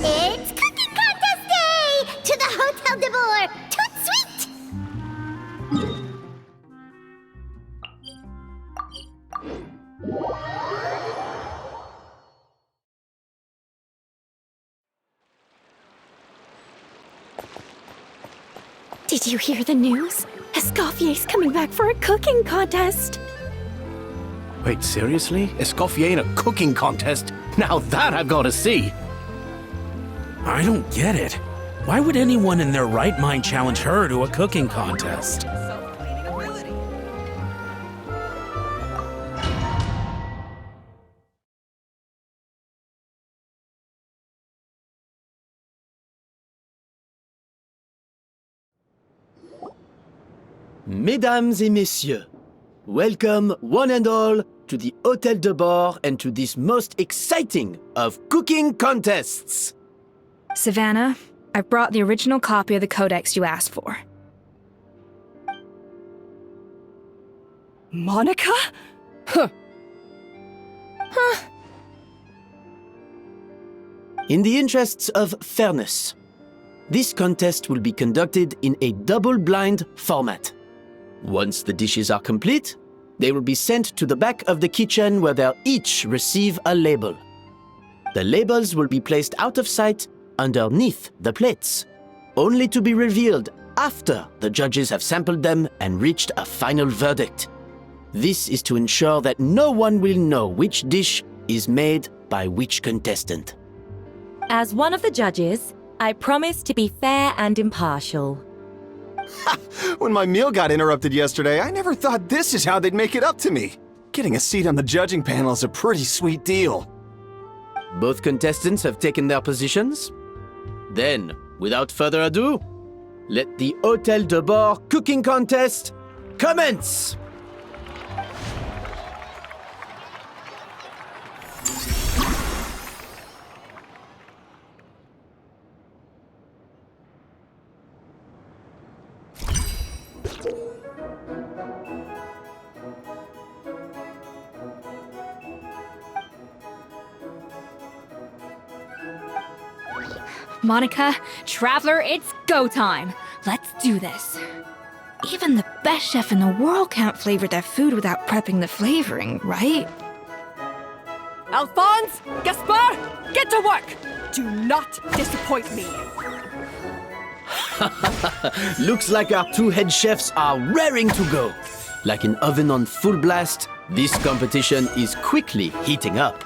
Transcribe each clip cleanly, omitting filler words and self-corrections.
It's Cooking Contest Day! To the Hotel de Boer! Toot sweet! Did you hear the news? Escoffie's coming back for a cooking contest. Wait, seriously? Escoffie in a cooking contest? Now that I've got to see! I don't get it. Why would anyone in their right mind challenge her to a cooking contest? Mesdames et messieurs, welcome one and all to the Hotel de Boer and to this most exciting of cooking contests! Savannah, I've brought the original copy of the codex you asked for. Monica? Huh. In the interests of fairness, this contest will be conducted in a double-blind format. Once the dishes are complete, they will be sent to the back of the kitchen where they'll each receive a label. The labels will be placed out of sight underneath the plates, only to be revealed after the judges have sampled them and reached a final verdict. This is to ensure that no one will know which dish is made by which contestant. As one of the judges, I promise to be fair and impartial. When my meal got interrupted yesterday, I never thought this is how they'd make it up to me. Getting a seat on the judging panel is a pretty sweet deal. Both contestants have taken their positions. Then, without further ado, let the Hotel de Boer cooking contest commence! Monica, Traveler, it's go time. Let's do this. Even the best chef in the world can't flavor their food without prepping the flavoring, right? Alphonse! Gaspar! Get to work! Do not disappoint me! Looks like our two head chefs are raring to go. Like an oven on full blast, this competition is quickly heating up.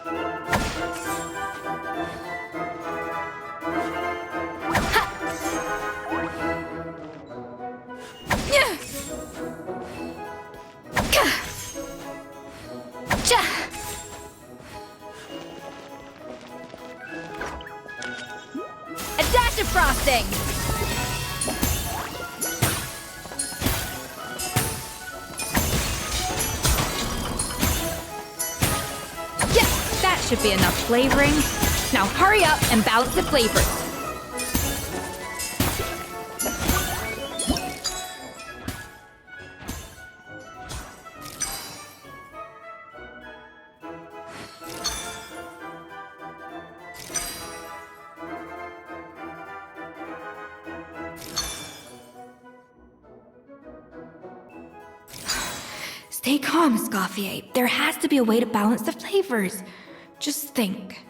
A dash of frosting! Yes, that should be enough flavoring. Now hurry up and balance the flavors. Stay calm, Escoffie. There has to be a way to balance the flavors. Just think.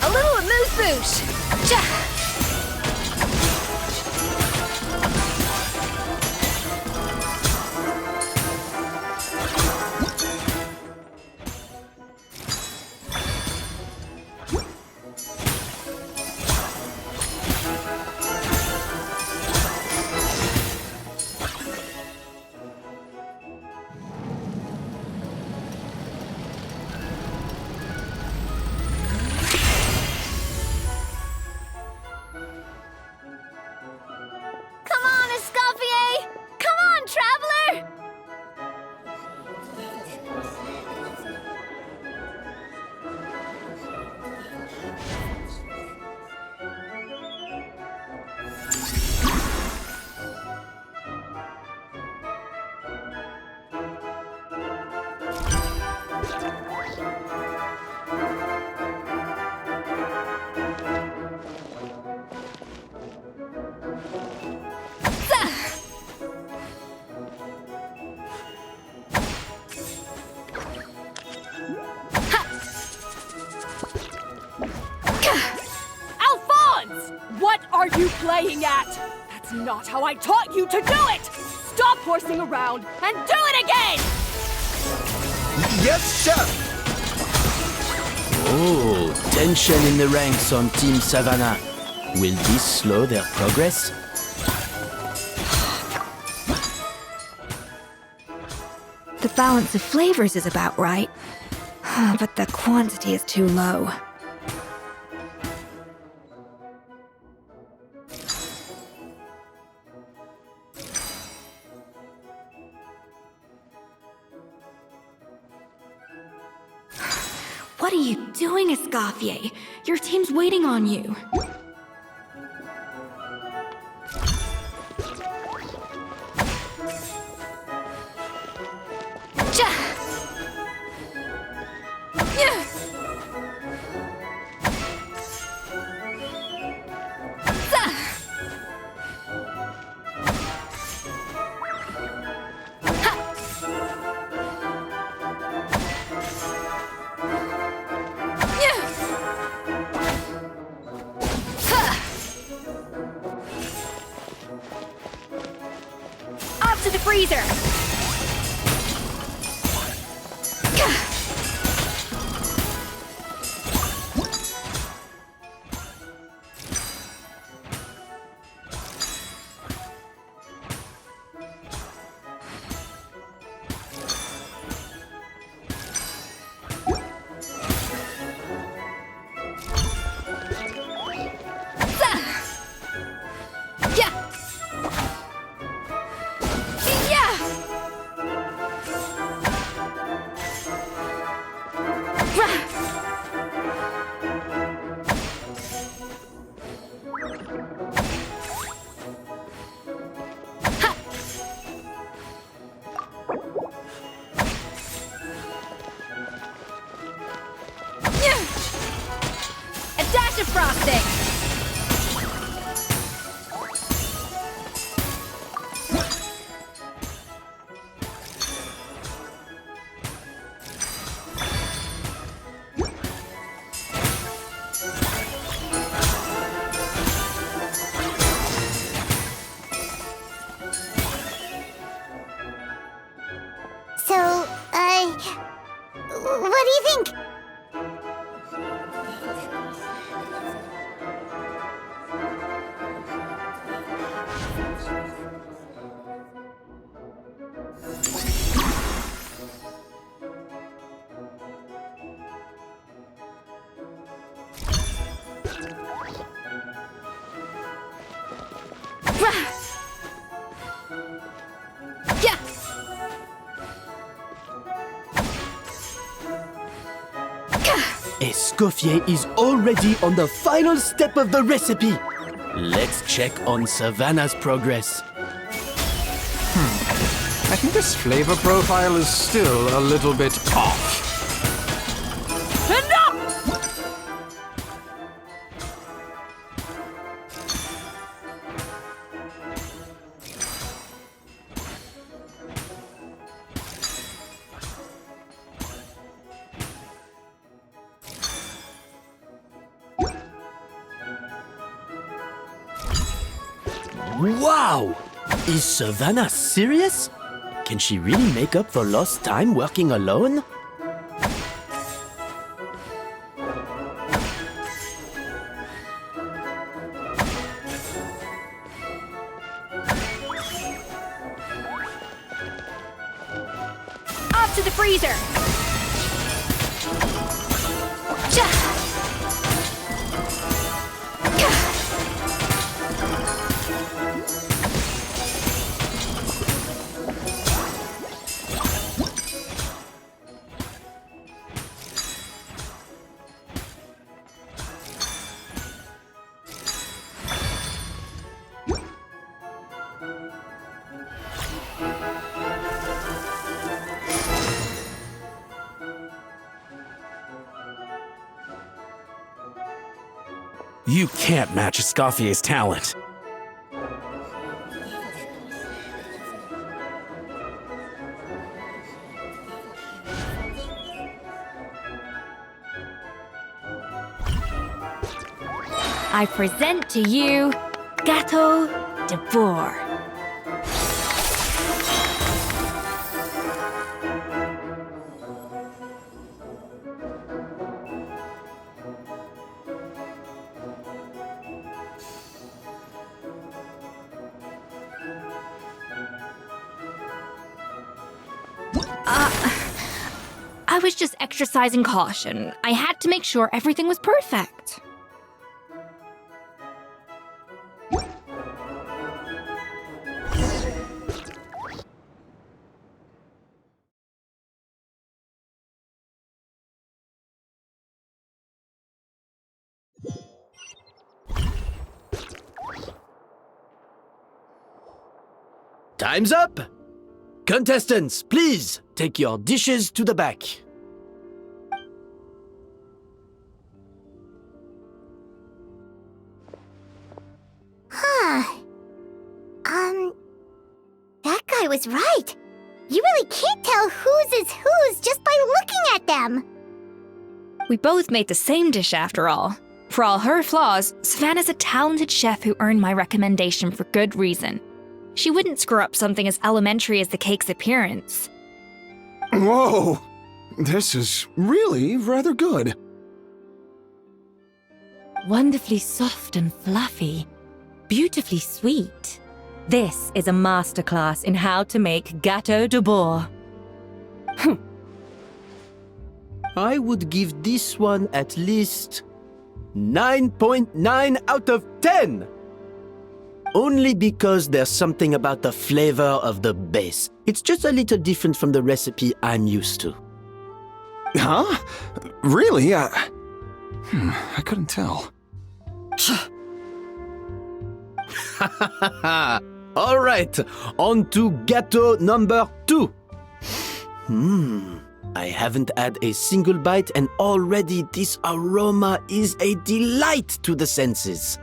A little amuse-bouche. you playing at? That's not how I taught you to do it! Stop horsing around and do it again! Yes, chef! Oh, tension in the ranks on Team Savannah. Will this slow their progress? The balance of flavors is about right, but the quantity is too low. What are you doing, Escoffie? Your team's waiting on you. Off to the freezer! A dash of frosting! So, what do you think? Escoffier is already on the final step of the recipe. Let's check on Savannah's progress. I think this flavor profile is still a little bit off. Wow! Is Savannah serious? Can she really make up for lost time working alone? Off to the freezer! You can't match Escoffier's talent. I present to you Gâteau de Bourg. I was just exercising caution. I had to make sure everything was perfect. Time's up! Contestants, please take your dishes to the back. That guy was right. You really can't tell whose is whose just by looking at them. We both made the same dish after all. For all her flaws, Savannah's a talented chef who earned my recommendation for good reason. She wouldn't screw up something as elementary as the cake's appearance. Whoa! This is really rather good. Wonderfully soft and fluffy. Beautifully sweet. This is a masterclass in how to make Gâteau de Bourg. I would give this one at least 9.9 out of 10! Only because there's something about the flavor of the base. It's just a little different from the recipe I'm used to. Huh? Really? I couldn't tell. All right, on to gâteau number 2. I haven't had a single bite and already this aroma is a delight to the senses.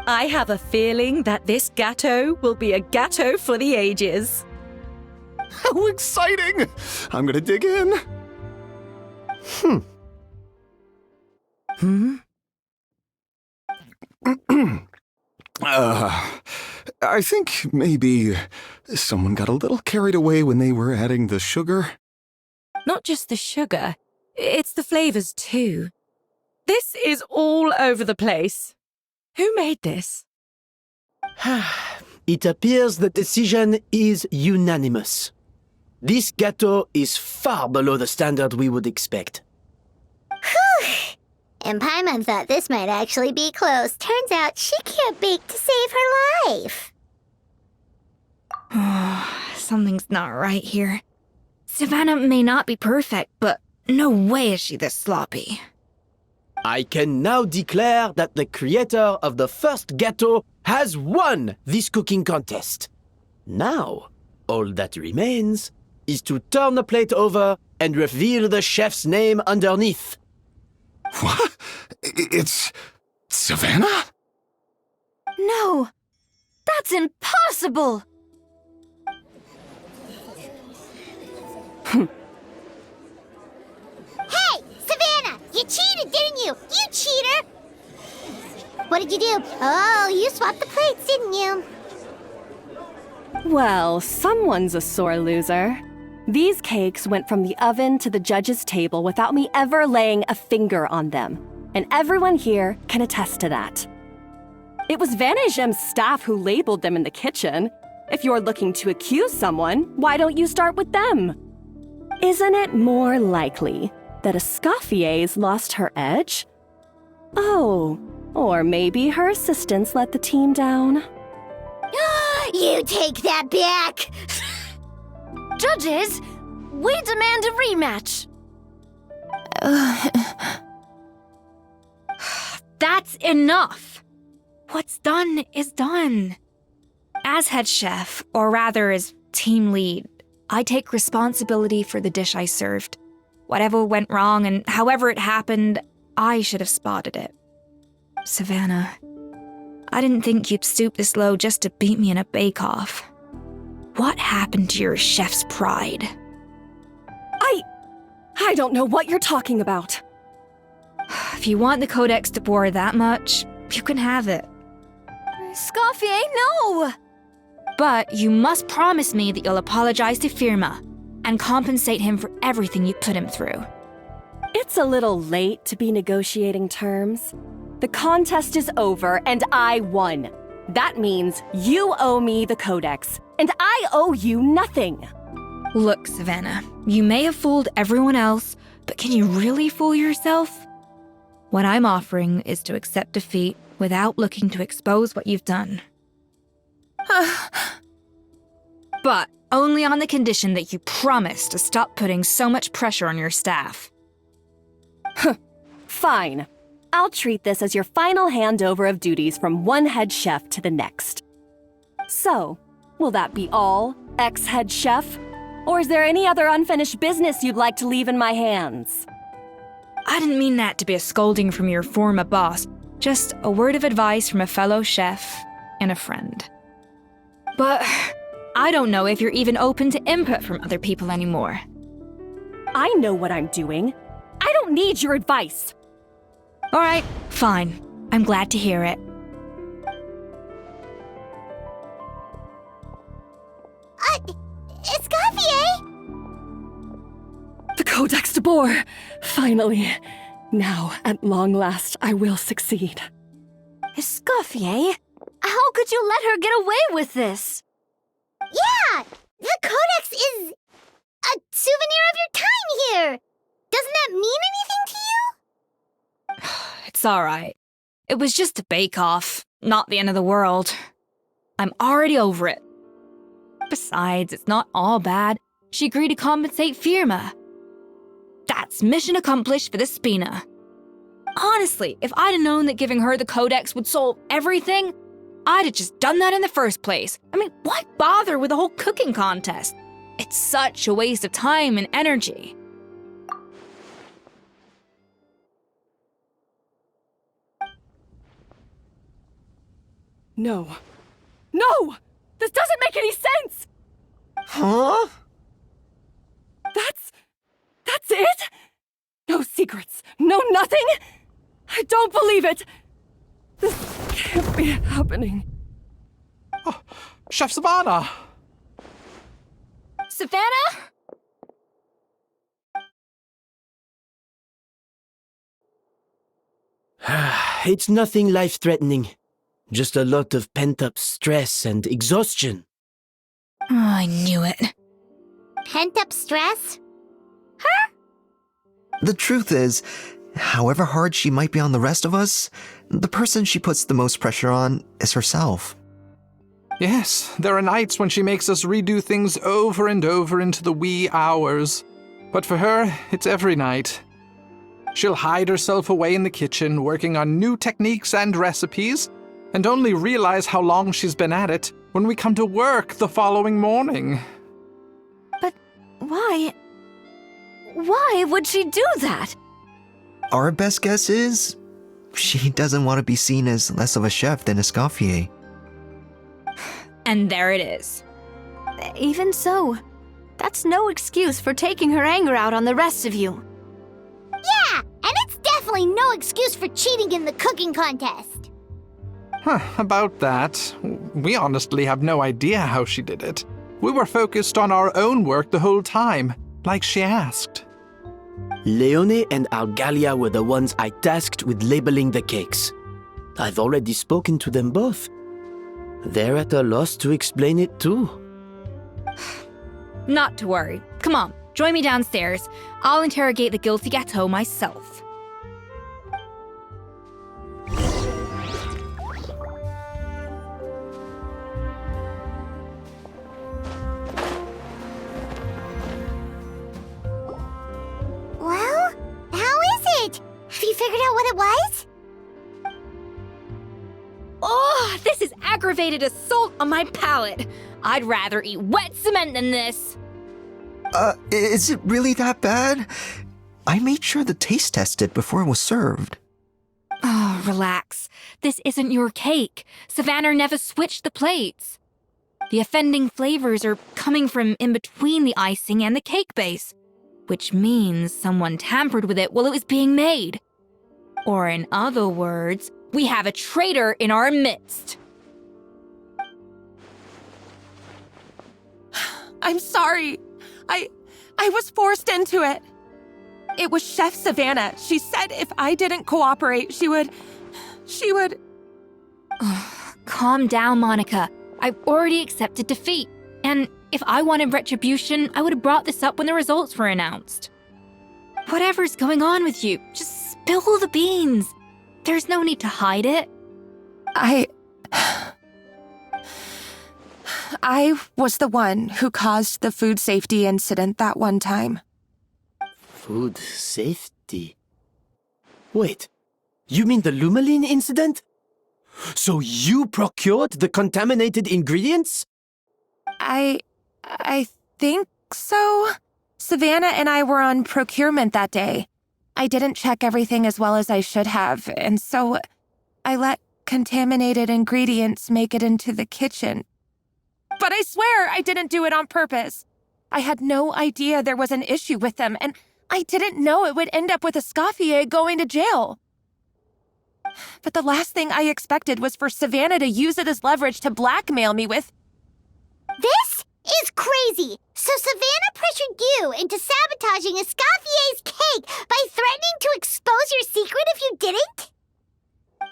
I have a feeling that this gâteau will be a gâteau for the ages. How exciting! I'm gonna dig in. I think maybe someone got a little carried away when they were adding the sugar. Not just the sugar, it's the flavors too. This is all over the place. Who made this? It appears the decision is unanimous. This gâteau is far below the standard we would expect. And Paimon thought this might actually be close. Turns out she can't bake to save her life. Something's not right here. Savannah may not be perfect, but no way is she this sloppy. I can now declare that the creator of the first gâteau has won this cooking contest. Now, all that remains is to turn the plate over and reveal the chef's name underneath. What? It's Savannah? No! That's impossible! Hey, Savannah! You cheated, didn't you? You cheater! What did you do? Oh, you swapped the plates, didn't you? Well, someone's a sore loser. These cakes went from the oven to the judge's table without me ever laying a finger on them. And everyone here can attest to that. It was Van Gem's staff who labeled them in the kitchen. If you're looking to accuse someone, why don't you start with them? Isn't it more likely that Escoffie's lost her edge? Oh, or maybe her assistants let the team down. You take that back! Judges, we demand a rematch. That's enough! What's done is done. As head chef, or rather as team lead, I take responsibility for the dish I served. Whatever went wrong and however it happened, I should have spotted it. Savannah, I didn't think you'd stoop this low just to beat me in a bake-off. What happened to your chef's pride? I don't know what you're talking about. If you want the Codex de Boer that much, you can have it. Escoffie, no! But you must promise me that you'll apologize to Firma and compensate him for everything you put him through. It's a little late to be negotiating terms. The contest is over and I won. That means you owe me the Codex, and I owe you nothing. Look, Savannah, you may have fooled everyone else, but can you really fool yourself? What I'm offering is to accept defeat without looking to expose what you've done. But only on the condition that you promise to stop putting so much pressure on your staff. Fine. I'll treat this as your final handover of duties from one head chef to the next. So, will that be all, ex-head chef? Or is there any other unfinished business you'd like to leave in my hands? I didn't mean that to be a scolding from your former boss, just a word of advice from a fellow chef and a friend. But I don't know if you're even open to input from other people anymore. I know what I'm doing. I don't need your advice. All right, fine. I'm glad to hear it. Escoffie! The Codex de Boer! Finally. Now, at long last, I will succeed. Escoffie? How could you let her get away with this? Yeah! The Codex is a souvenir of your time here! Doesn't that mean anything to you? It's all right. It was just a bake-off, not the end of the world. I'm already over it. Besides, it's not all bad. She agreed to compensate Firma. That's mission accomplished for the Spina. Honestly, if I'd have known that giving her the Codex would solve everything, I'd have just done that in the first place. I mean, why bother with the whole cooking contest? It's such a waste of time and energy. No. No! This doesn't make any sense! Huh? That's it? No secrets, no nothing? I don't believe it! This can't be happening. Oh, Chef Savannah! Savannah? It's nothing life-threatening. Just a lot of pent-up stress and exhaustion. Oh, I knew it. Pent-up stress? The truth is, however hard she might be on the rest of us, the person she puts the most pressure on is herself. Yes, there are nights when she makes us redo things over and over into the wee hours. But for her, it's every night. She'll hide herself away in the kitchen, working on new techniques and recipes, and only realize how long she's been at it when we come to work the following morning. But why? Why would she do that? Our best guess is, she doesn't want to be seen as less of a chef than Escoffier. And there it is. Even so, that's no excuse for taking her anger out on the rest of you. Yeah, and it's definitely no excuse for cheating in the cooking contest. About that, we honestly have no idea how she did it. We were focused on our own work the whole time, like she asked. Leone and Algalia were the ones I tasked with labeling the cakes. I've already spoken to them both. They're at a loss to explain it too. Not to worry. Come on, join me downstairs. I'll interrogate the guilty gâteau myself. Well, how is it? Have you figured out what it was? Oh, this is aggravated assault on my palate. I'd rather eat wet cement than this. Is it really that bad? I made sure the taste tested before it was served. Oh, relax. This isn't your cake. Savannah never switched the plates. The offending flavors are coming from in between the icing and the cake base, which means someone tampered with it while it was being made. Or in other words, we have a traitor in our midst. I'm sorry. I was forced into it. It was Chef Savannah. She said if I didn't cooperate, she would... Calm down, Monica. I've already accepted defeat. And if I wanted retribution, I would have brought this up when the results were announced. Whatever's going on with you, just spill the beans. There's no need to hide it. I was the one who caused the food safety incident that one time. Food safety? Wait, you mean the Lumaline incident? So you procured the contaminated ingredients? I think so. Savannah and I were on procurement that day. I didn't check everything as well as I should have, and so I let contaminated ingredients make it into the kitchen. But I swear I didn't do it on purpose. I had no idea there was an issue with them, and I didn't know it would end up with Escoffie going to jail. But the last thing I expected was for Savannah to use it as leverage to blackmail me with... This is crazy! So Savannah pressured you into sabotaging Escoffie's cake by threatening to expose your secret if you didn't?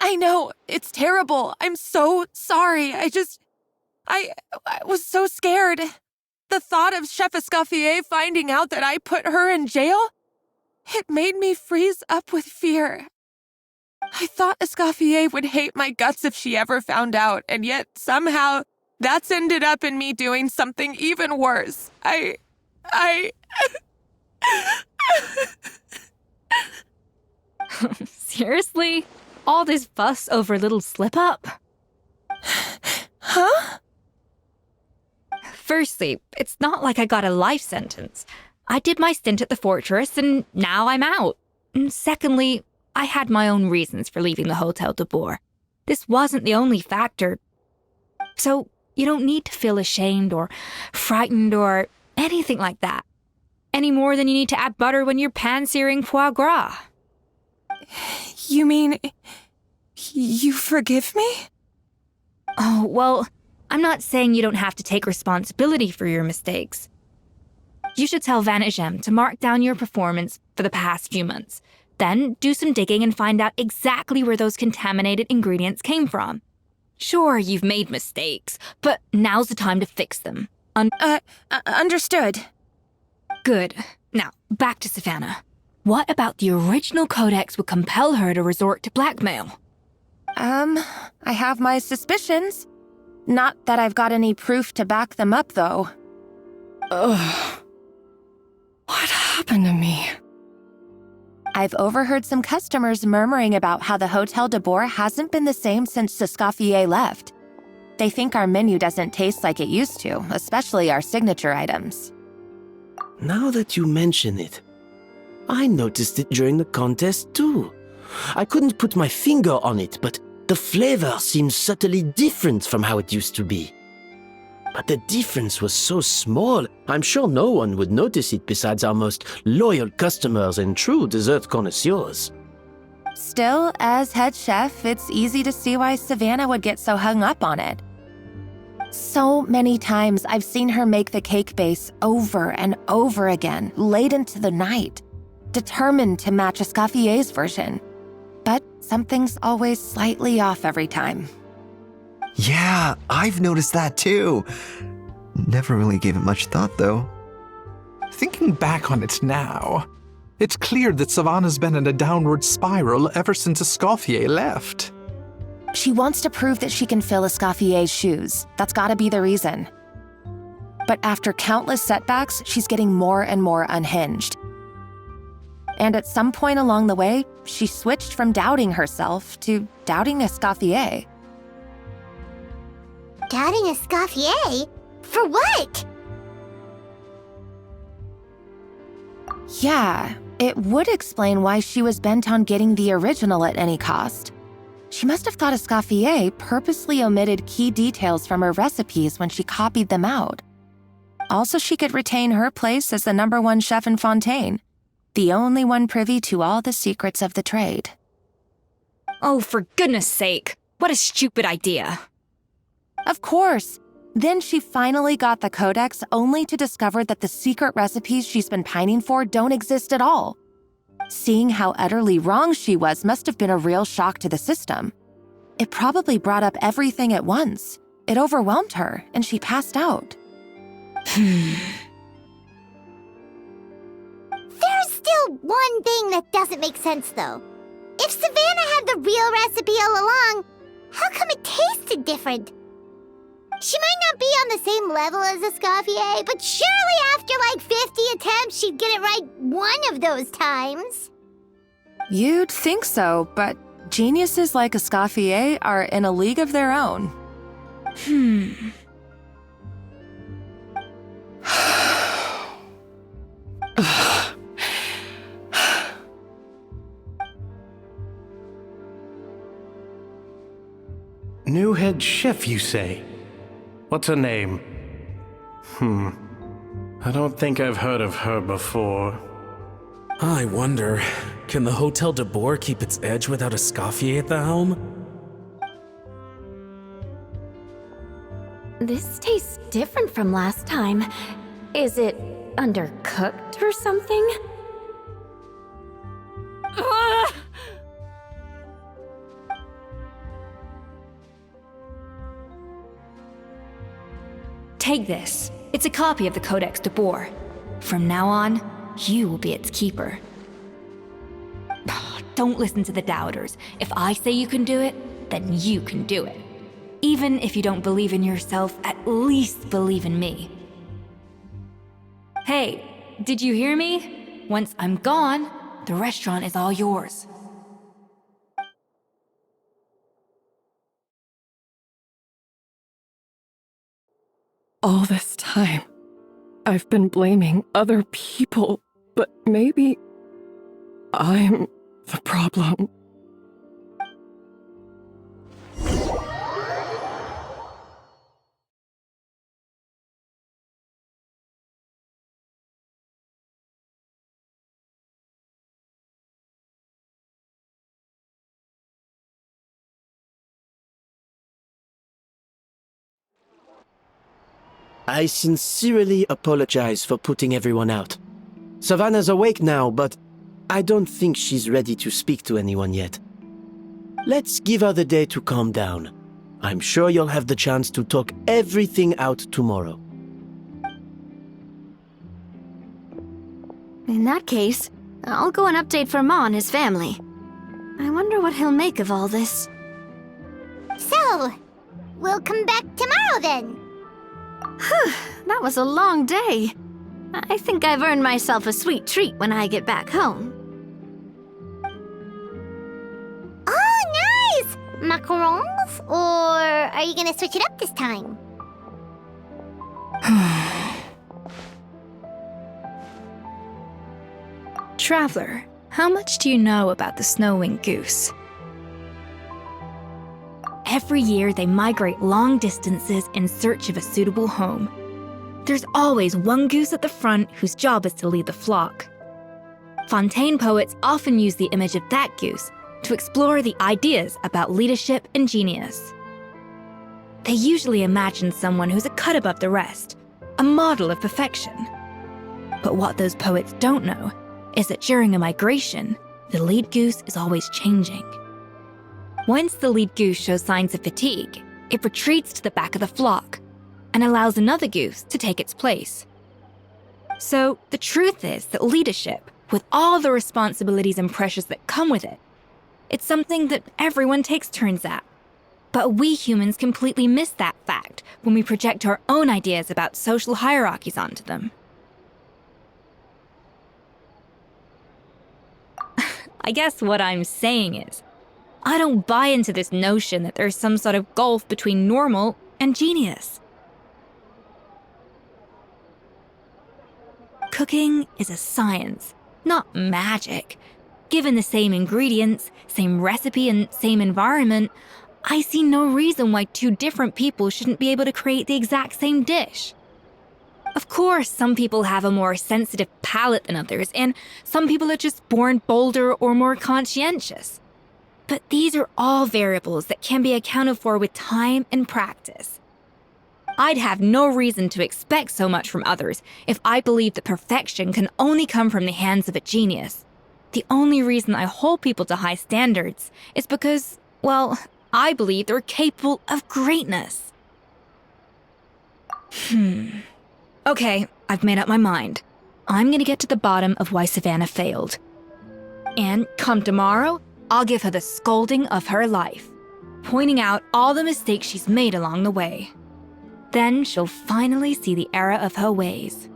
I know, it's terrible. I'm so sorry. I was so scared. The thought of Chef Escoffie finding out that I put her in jail, it made me freeze up with fear. I thought Escoffie would hate my guts if she ever found out, and yet somehow that's ended up in me doing something even worse. Seriously? All this fuss over a little slip-up? Huh? Firstly, it's not like I got a life sentence. I did my stint at the fortress, and now I'm out. And secondly, I had my own reasons for leaving the Hotel de Boer. This wasn't the only factor. So you don't need to feel ashamed or frightened or anything like that. Any more than you need to add butter when you're pan-searing foie gras. You mean... you forgive me? Oh, well, I'm not saying you don't have to take responsibility for your mistakes. You should tell Vanagem to mark down your performance for the past few months. Then do some digging and find out exactly where those contaminated ingredients came from. Sure, you've made mistakes, but now's the time to fix them. Understood. Good. Now, back to Savannah. What about the original codex would compel her to resort to blackmail? I have my suspicions. Not that I've got any proof to back them up, though. Ugh. What happened to me? I've overheard some customers murmuring about how the Hotel de Boer hasn't been the same since Escoffie left. They think our menu doesn't taste like it used to, especially our signature items. Now that you mention it, I noticed it during the contest too. I couldn't put my finger on it, but the flavor seems subtly different from how it used to be. But the difference was so small, I'm sure no one would notice it besides our most loyal customers and true dessert connoisseurs. Still, as head chef, it's easy to see why Savannah would get so hung up on it. So many times I've seen her make the cake base over and over again, late into the night, determined to match Escoffie's version. But something's always slightly off every time. Yeah, I've noticed that too. Never really gave it much thought, though. Thinking back on it now, it's clear that Savannah's been in a downward spiral ever since Escoffie left. She wants to prove that she can fill Escoffie's shoes. That's gotta be the reason. But after countless setbacks, she's getting more and more unhinged. And at some point along the way, she switched from doubting herself to doubting Escoffie. Doubting Escoffie? For what? Yeah, it would explain why she was bent on getting the original at any cost. She must have thought Escoffie purposely omitted key details from her recipes when she copied them out. Also, she could retain her place as the #1 chef in Fontaine, the only one privy to all the secrets of the trade. Oh, for goodness sake, what a stupid idea. Of course. Then she finally got the codex only to discover that the secret recipes she's been pining for don't exist at all. Seeing how utterly wrong she was must have been a real shock to the system. It probably brought up everything at once. It overwhelmed her, and she passed out. There's still one thing that doesn't make sense, though. If Savannah had the real recipe all along, how come it tasted different? She might not be on the same level as Escoffie, but surely after like 50 attempts, she'd get it right one of those times. You'd think so, but geniuses like Escoffie are in a league of their own. New head chef, you say? What's her name? I don't think I've heard of her before. I wonder, can the Hotel de Boer keep its edge without Escoffie at the helm? This tastes different from last time. Is it undercooked or something? Take this. It's a copy of the Codex de Boer. From now on, you will be its keeper. Don't listen to the doubters. If I say you can do it, then you can do it. Even if you don't believe in yourself, at least believe in me. Hey, did you hear me? Once I'm gone, the restaurant is all yours. All this time, I've been blaming other people, but maybe I'm the problem. I sincerely apologize for putting everyone out. Savannah's awake now, but I don't think she's ready to speak to anyone yet. Let's give her the day to calm down. I'm sure you'll have the chance to talk everything out tomorrow. In that case, I'll go and update for Ma and his family. I wonder what he'll make of all this. So, we'll come back tomorrow then. Whew, that was a long day. I think I've earned myself a sweet treat when I get back home. Oh, nice! Macarons? Or are you gonna switch it up this time? Traveler, how much do you know about the snow-winged goose? Every year, they migrate long distances in search of a suitable home. There's always one goose at the front whose job is to lead the flock. Fontaine poets often use the image of that goose to explore the ideas about leadership and genius. They usually imagine someone who's a cut above the rest, a model of perfection. But what those poets don't know is that during a migration, the lead goose is always changing. Once the lead goose shows signs of fatigue, it retreats to the back of the flock and allows another goose to take its place. So the truth is that leadership, with all the responsibilities and pressures that come with it, it's something that everyone takes turns at. But we humans completely miss that fact when we project our own ideas about social hierarchies onto them. I guess what I'm saying is, I don't buy into this notion that there's some sort of gulf between normal and genius. Cooking is a science, not magic. Given the same ingredients, same recipe, and same environment, I see no reason why two different people shouldn't be able to create the exact same dish. Of course, some people have a more sensitive palate than others, and some people are just born bolder or more conscientious. But these are all variables that can be accounted for with time and practice. I'd have no reason to expect so much from others if I believed that perfection can only come from the hands of a genius. The only reason I hold people to high standards is because, well, I believe they're capable of greatness. Okay, I've made up my mind. I'm gonna get to the bottom of why Savannah failed. And come tomorrow, I'll give her the scolding of her life, pointing out all the mistakes she's made along the way. Then she'll finally see the error of her ways.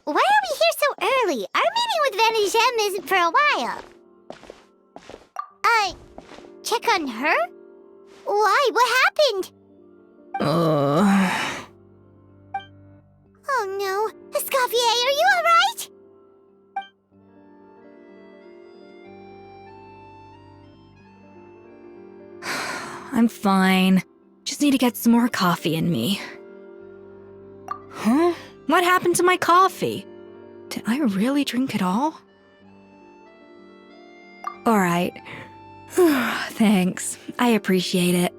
Why are we here so early? Our meeting with Vanny Gem isn't for a while. Check on her? Why? What happened? Oh no. Escoffie, are you alright? I'm fine. Just need to get some more coffee in me. Huh? What happened to my coffee? Did I really drink it all? Alright. Thanks. I appreciate it.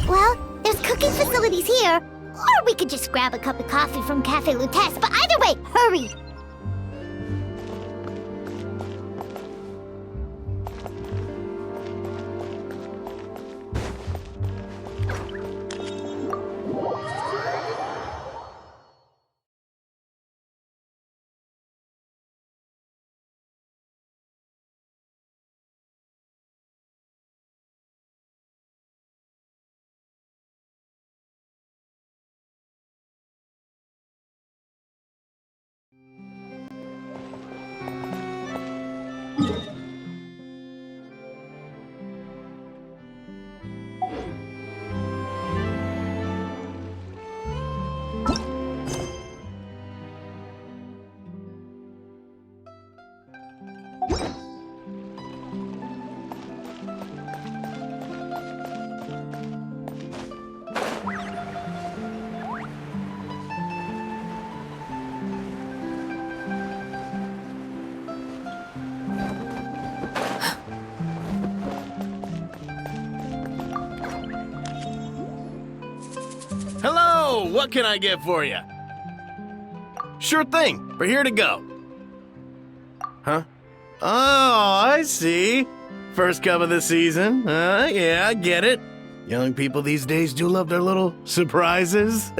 Well, there's cooking facilities here. Or we could just grab a cup of coffee from Cafe Lutece, but either way, hurry! Hello! What can I get for you? Sure thing. We're here to go. Huh? Oh, I see. First cup of the season. Yeah, I get it. Young people these days do love their little surprises.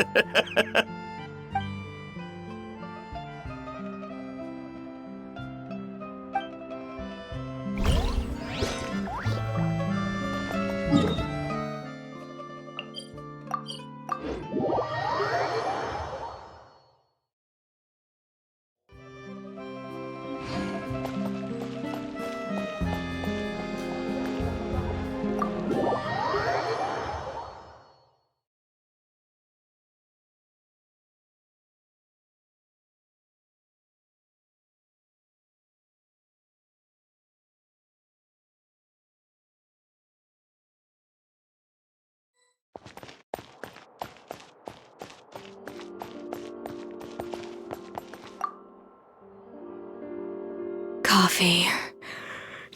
Coffee.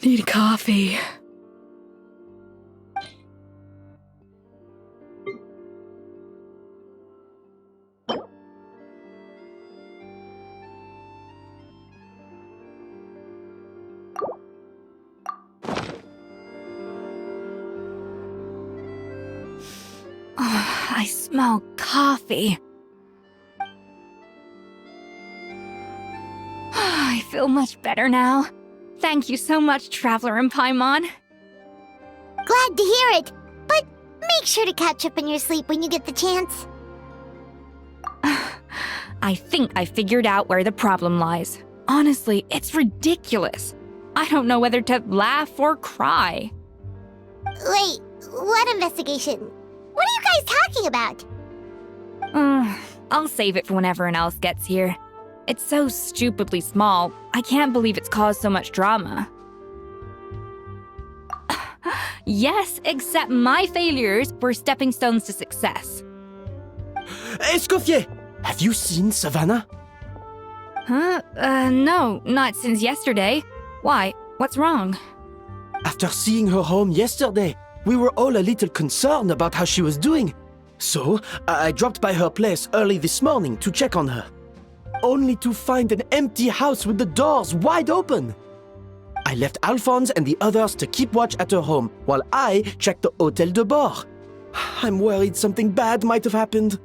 Need coffee. Oh, coffee. I feel much better now. Thank you so much, Traveler and Paimon. Glad to hear it, but make sure to catch up in your sleep when you get the chance. I think I figured out where the problem lies. Honestly, it's ridiculous. I don't know whether to laugh or cry. Wait, what investigation? What are you guys talking about? I'll save it for when everyone else gets here. It's so stupidly small, I can't believe it's caused so much drama. Yes, except my failures were stepping stones to success. Escoffie! Have you seen Savannah? Huh? No, not since yesterday. Why? What's wrong? After seeing her home yesterday, we were all a little concerned about how she was doing. So, I dropped by her place early this morning to check on her. Only to find an empty house with the doors wide open. I left Alphonse and the others to keep watch at her home while I checked the Hôtel de Bord. I'm worried something bad might have happened.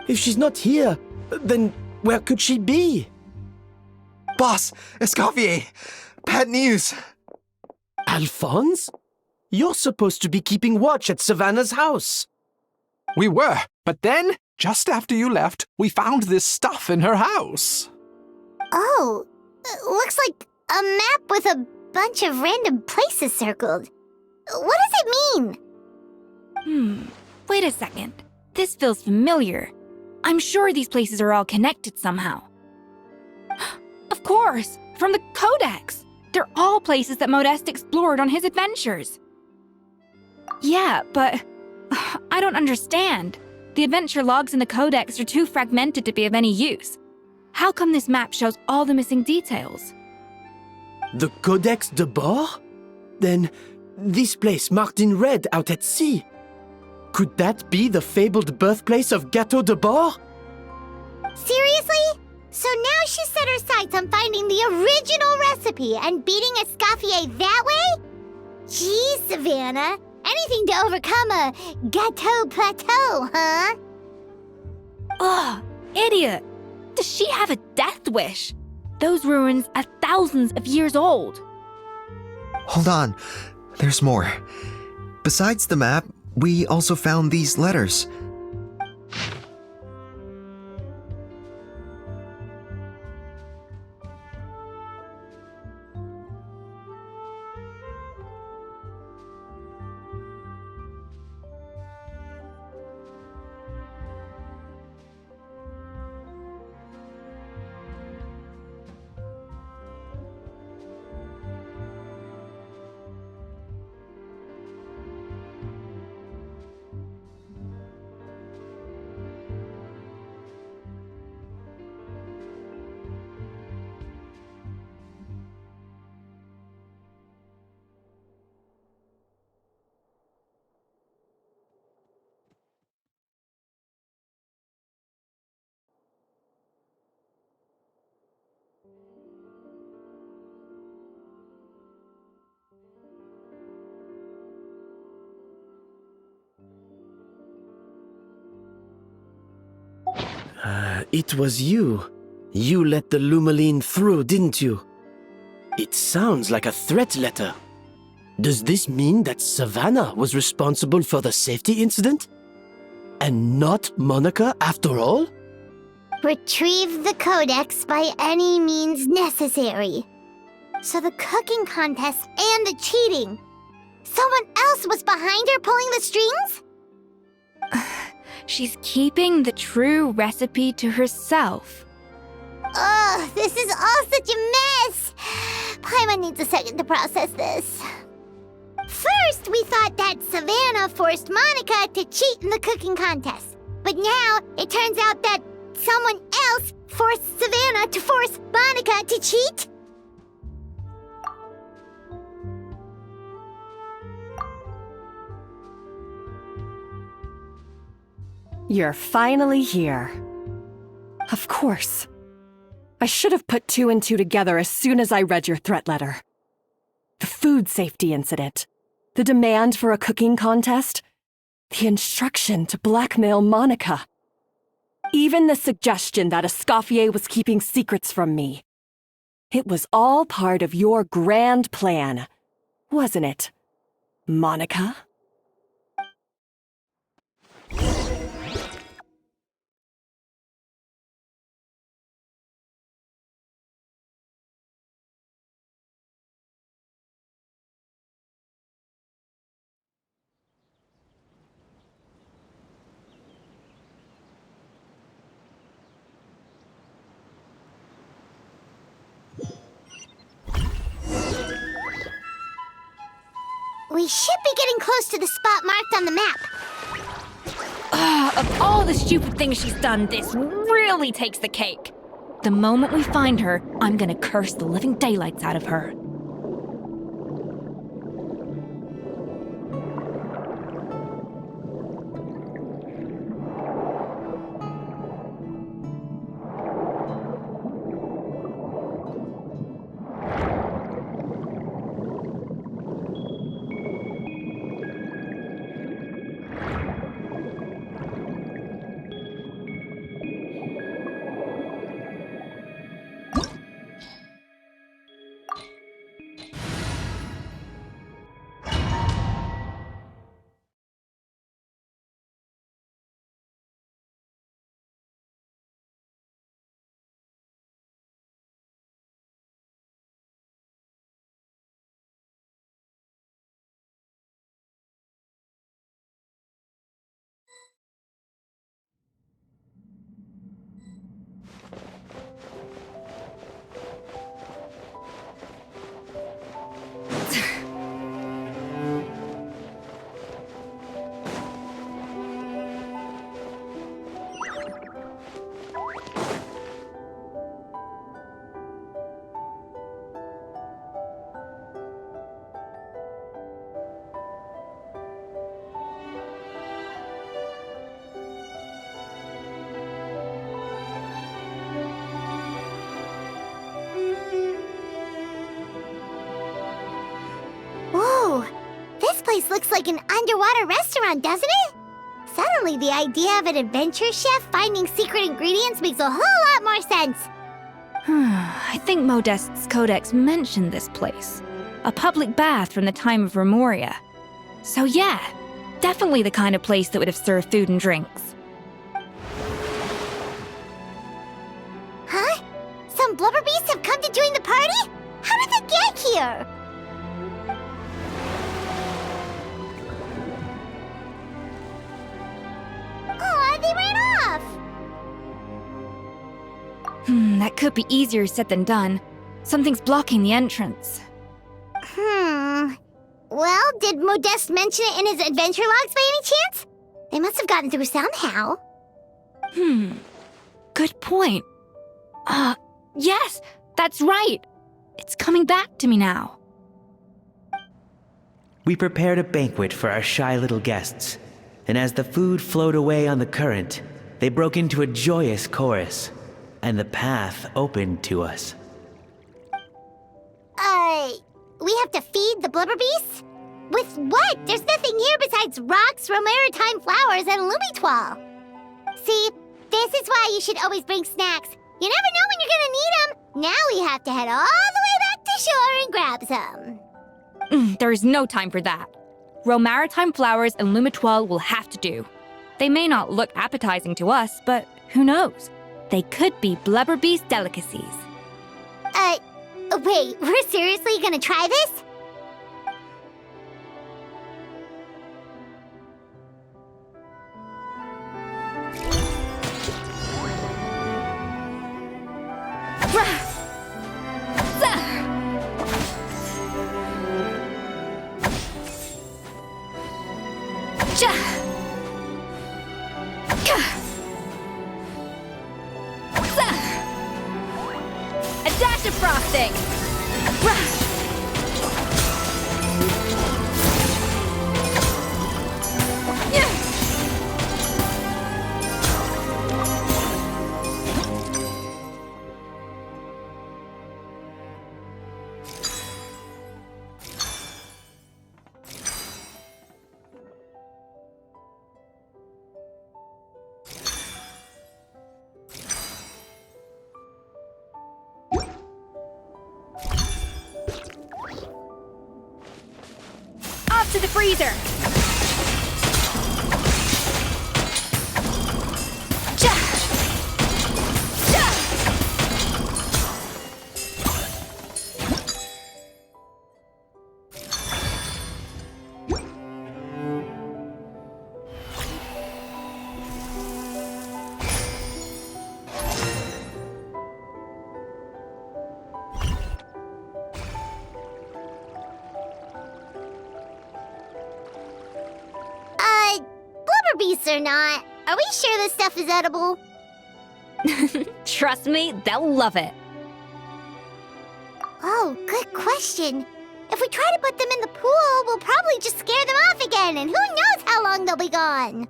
If she's not here, then where could she be? Boss, Escoffier, bad news. Alphonse? You're supposed to be keeping watch at Savannah's house. We were, but then, just after you left, we found this stuff in her house. Oh, looks like a map with a bunch of random places circled. What does it mean? Wait a second. This feels familiar. I'm sure these places are all connected somehow. Of course, from the Codex. They're all places that Modeste explored on his adventures. Yeah, but I don't understand. The adventure logs in the Codex are too fragmented to be of any use. How come this map shows all the missing details? The Codex de Bord? Then, this place marked in red out at sea. Could that be the fabled birthplace of Gâteau de Bord? Seriously? So now she set her sights on finding the original recipe and beating Escoffier that way? Geez, Savannah. Anything to overcome a Gâteau plateau, huh? Ugh, idiot! Does she have a death wish? Those ruins are thousands of years old. Hold on, there's more. Besides the map, we also found these letters. It was you. You let the Lumaline through, didn't you? It sounds like a threat letter. Does this mean that Savannah was responsible for the safety incident? And not Monica after all? Retrieve the Codex by any means necessary. So the cooking contest and the cheating. Someone else was behind her pulling the strings? She's keeping the true recipe to herself. Ugh, this is all such a mess. Paimon needs a second to process this. First, we thought that Savannah forced Monica to cheat in the cooking contest. But now, it turns out that someone else forced Savannah to force Monica to cheat? You're finally here. Of course. I should have put two and two together as soon as I read your threat letter. The food safety incident. The demand for a cooking contest. The instruction to blackmail Monica. Even the suggestion that Escoffie was keeping secrets from me. It was all part of your grand plan, wasn't it, Monica? We should be getting close to the spot marked on the map. Of all the stupid things she's done, this really takes the cake. The moment we find her, I'm gonna curse the living daylights out of her. This place looks like an underwater restaurant, doesn't it? Suddenly, the idea of an adventure chef finding secret ingredients makes a whole lot more sense. I think Modest's codex mentioned this place. A public bath from the time of Remoria. So yeah, definitely the kind of place that would have served food and drinks. Huh? Some blubber beasts have come to join the party? How did they get here? Aw, they ran off! That could be easier said than done. Something's blocking the entrance. Well, did Modeste mention it in his adventure logs by any chance? They must have gotten through somehow. Good point. Yes, that's right. It's coming back to me now. We prepared a banquet for our shy little guests, and as the food flowed away on the current, they broke into a joyous chorus, and the path opened to us. We have to feed the blubber beasts? With what? There's nothing here besides rocks, romaritime flowers, and lumitoile. See, this is why you should always bring snacks. You never know when you're gonna need them. Now we have to head all the way back to shore and grab some. There is no time for that. Romaritime flowers and lumitoile will have to do. They may not look appetizing to us, but who knows? They could be blubber beast delicacies. Wait, we're seriously gonna try this? A dash of frosting! to the freezer. Blubber beasts or not, are we sure this stuff is edible? Trust me, they'll love it. Oh, good question. If we try to put them in the pool, we'll probably just scare them off again, and who knows how long they'll be gone.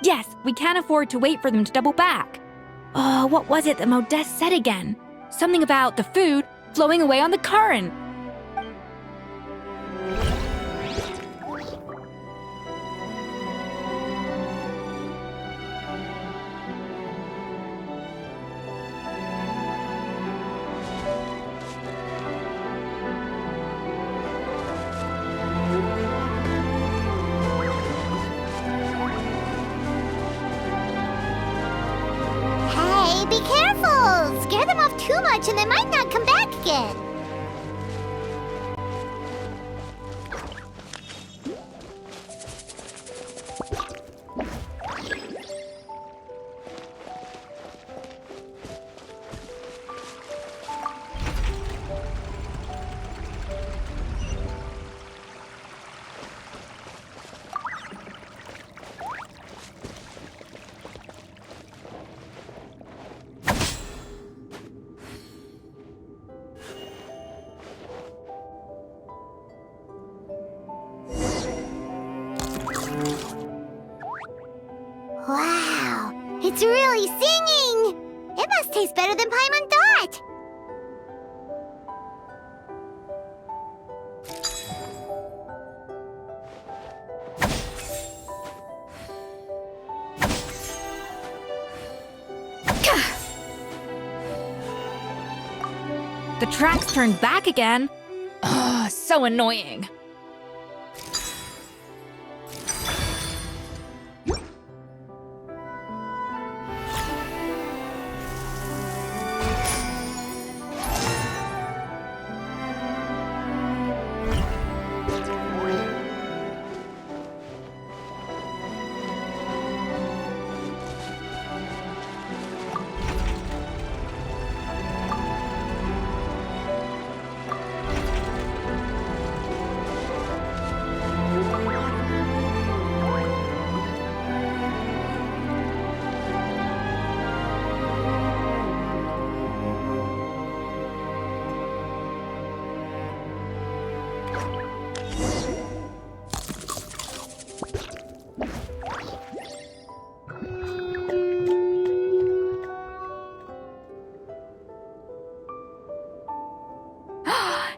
Yes, we can't afford to wait for them to double back. What was it that Modeste said again? Something about the food flowing away on the current. Hey, be careful! Scare them off too much and they might not come back again. Wow, it's really singing! It must taste better than Paimon thought! The tracks turned back again. Oh, so annoying.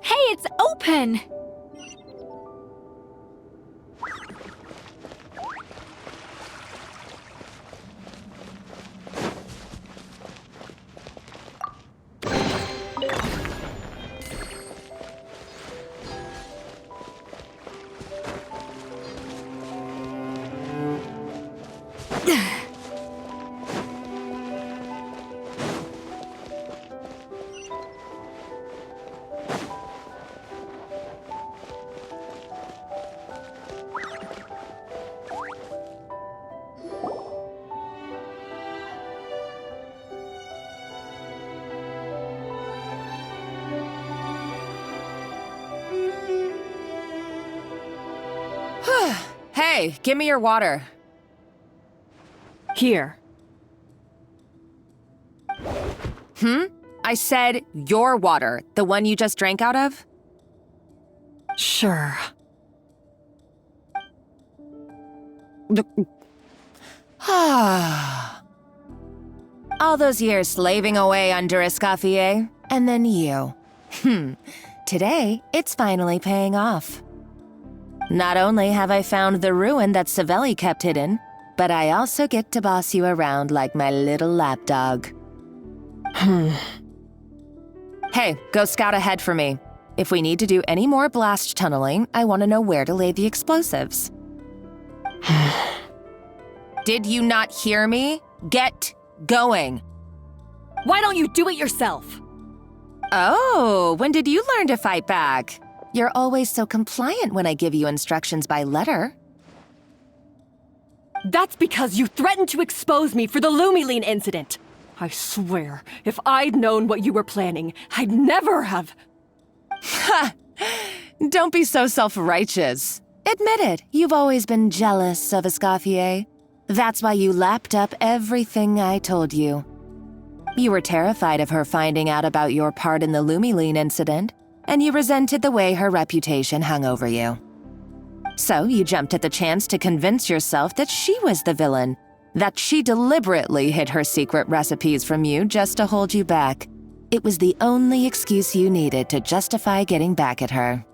Hey, it's open! Hey, give me your water. Here. I said your water, the one you just drank out of? Sure. All those years slaving away under Escoffie, and then you. Today, it's finally paying off. Not only have I found the ruin that Savelli kept hidden, but I also get to boss you around like my little lapdog. Hey, go scout ahead for me. If we need to do any more blast tunneling, I want to know where to lay the explosives. Did you not hear me? Get going. Why don't you do it yourself? Oh, when did you learn to fight back? You're always so compliant when I give you instructions by letter. That's because you threatened to expose me for the Lumiline incident. I swear, if I'd known what you were planning, I'd never have... Ha! Don't be so self-righteous. Admit it, you've always been jealous of Escoffie. That's why you lapped up everything I told you. You were terrified of her finding out about your part in the Lumiline incident, and you resented the way her reputation hung over you. So you jumped at the chance to convince yourself that she was the villain, that she deliberately hid her secret recipes from you just to hold you back. It was the only excuse you needed to justify getting back at her.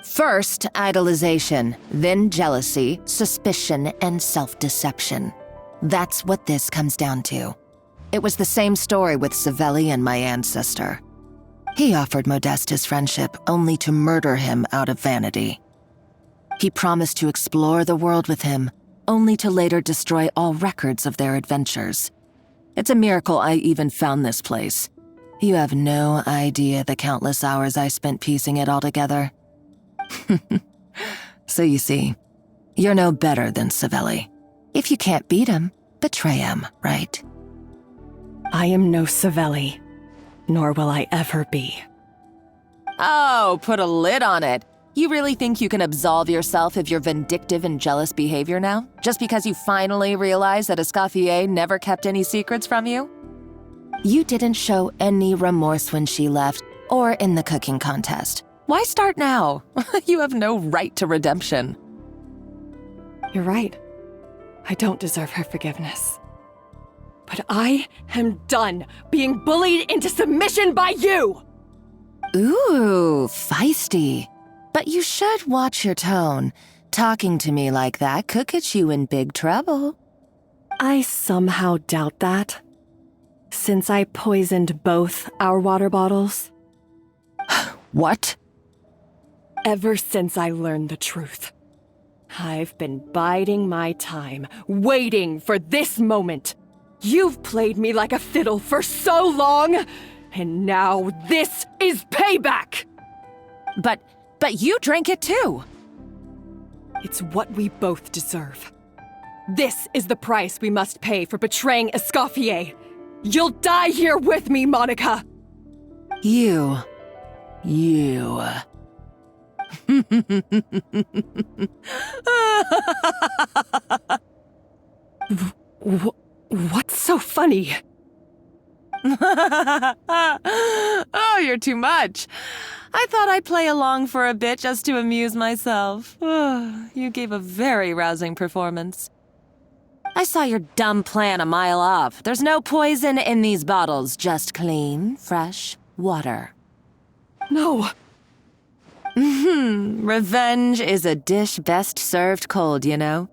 First, idolization, then jealousy, suspicion, and self-deception. That's what this comes down to. It was the same story with Savelli and my ancestor. He offered Modeste his friendship only to murder him out of vanity. He promised to explore the world with him, only to later destroy all records of their adventures. It's a miracle I even found this place. You have no idea the countless hours I spent piecing it all together. So you see, you're no better than Savelli. If you can't beat him, betray him, right? I am no Savelli, nor will I ever be. Oh, put a lid on it. You really think you can absolve yourself of your vindictive and jealous behavior now? Just because you finally realize that Escoffie never kept any secrets from you? You didn't show any remorse when she left, or in the cooking contest. Why start now? You have no right to redemption. You're right. I don't deserve her forgiveness. But I am done being bullied into submission by you! Ooh, feisty. But you should watch your tone. Talking to me like that could get you in big trouble. I somehow doubt that, since I poisoned both our water bottles. What? Ever since I learned the truth, I've been biding my time, waiting for this moment. You've played me like a fiddle for so long, and now this is payback! But you drank it too. It's what we both deserve. This is the price we must pay for betraying Escoffie. You'll die here with me, Monica! You. What's so funny? Oh, you're too much. I thought I'd play along for a bit just to amuse myself. You gave a very rousing performance. I saw your dumb plan a mile off. There's no poison in these bottles, just clean, fresh water. No. Revenge is a dish best served cold, you know.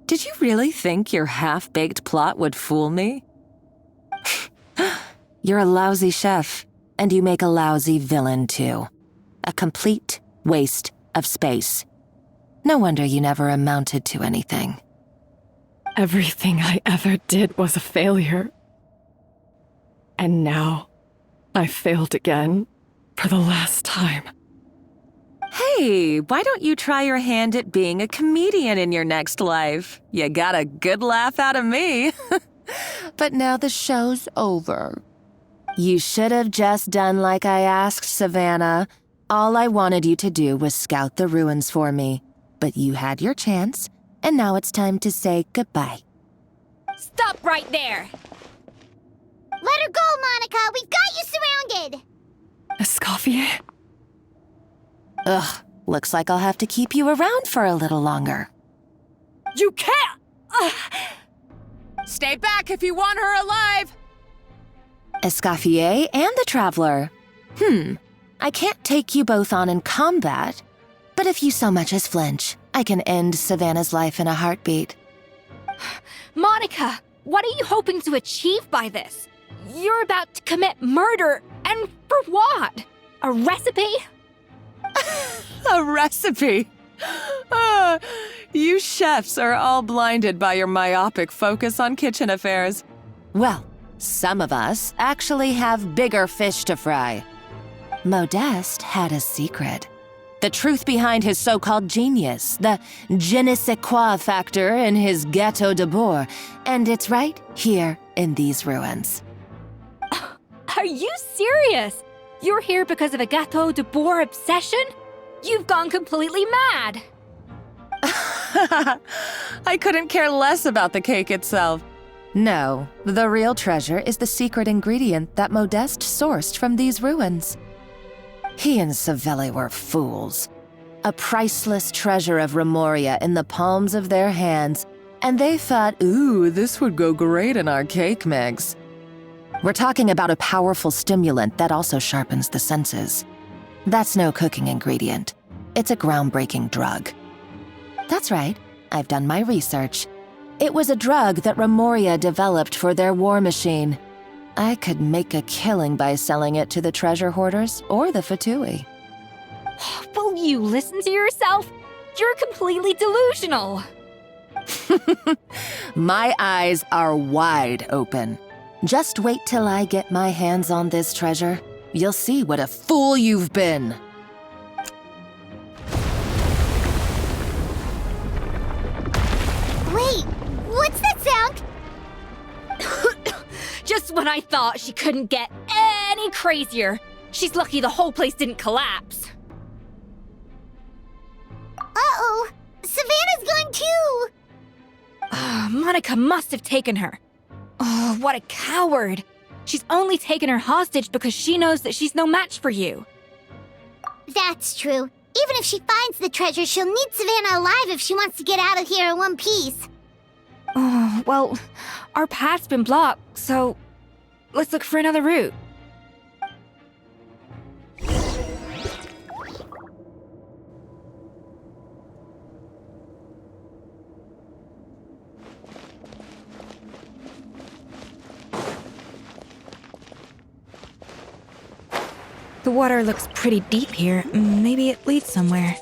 Did you really think your half-baked plot would fool me? You're a lousy chef, and you make a lousy villain, too. A complete waste of space. No wonder you never amounted to anything. Everything I ever did was a failure. And now, I failed again, for the last time. Hey, why don't you try your hand at being a comedian in your next life? You got a good laugh out of me. But now the show's over. You should have just done like I asked, Savannah. All I wanted you to do was scout the ruins for me. But you had your chance, and now it's time to say goodbye. Stop right there! Let her go, Monica! We've got you surrounded! Escoffie? Ugh, looks like I'll have to keep you around for a little longer. You can't! Stay back if you want her alive! Escoffie and the Traveler. I can't take you both on in combat, but if you so much as flinch, I can end Savannah's life in a heartbeat. Monica, what are you hoping to achieve by this? You're about to commit murder, and for what? A recipe? A recipe! Ah, you chefs are all blinded by your myopic focus on kitchen affairs. Well, some of us actually have bigger fish to fry. Modeste had a secret. The truth behind his so-called genius, the je ne sais quoi factor in his Gâteau de Bourg, and it's right here in these ruins. Are you serious? You're here because of a Gâteau de Bourg obsession? You've gone completely mad! I couldn't care less about the cake itself. No, the real treasure is the secret ingredient that Modeste sourced from these ruins. He and Savelli were fools. A priceless treasure of Remoria in the palms of their hands, and they thought, ooh, this would go great in our cake mix. We're talking about a powerful stimulant that also sharpens the senses. That's no cooking ingredient. It's a groundbreaking drug. That's right, I've done my research. It was a drug that Remoria developed for their war machine. I could make a killing by selling it to the treasure hoarders or the Fatui. Will you listen to yourself? You're completely delusional. My eyes are wide open. Just wait till I get my hands on this treasure. You'll see what a fool you've been. Wait, what's that sound? Just when I thought she couldn't get any crazier. She's lucky the whole place didn't collapse. Uh-oh, Savannah's gone too! Monica must have taken her. Oh, what a coward. She's only taken her hostage because she knows that she's no match for you. That's true. Even if she finds the treasure, she'll need Savannah alive if she wants to get out of here in one piece. Oh, well, our path's been blocked, so let's look for another route. The water looks pretty deep here. Maybe it leads somewhere.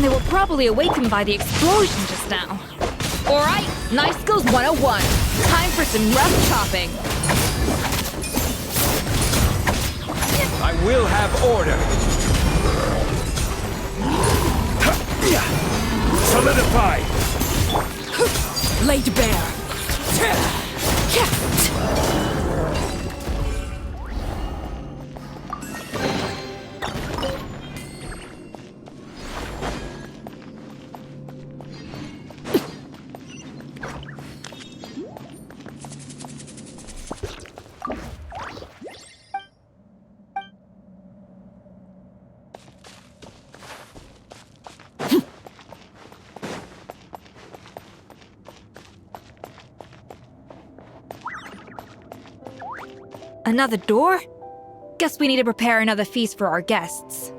They were probably awakened by the explosion just now. Alright, Knife Skills 101. Time for some rough chopping. I will have order. Solidify. Laid bare. Another door? Guess we need to prepare another feast for our guests.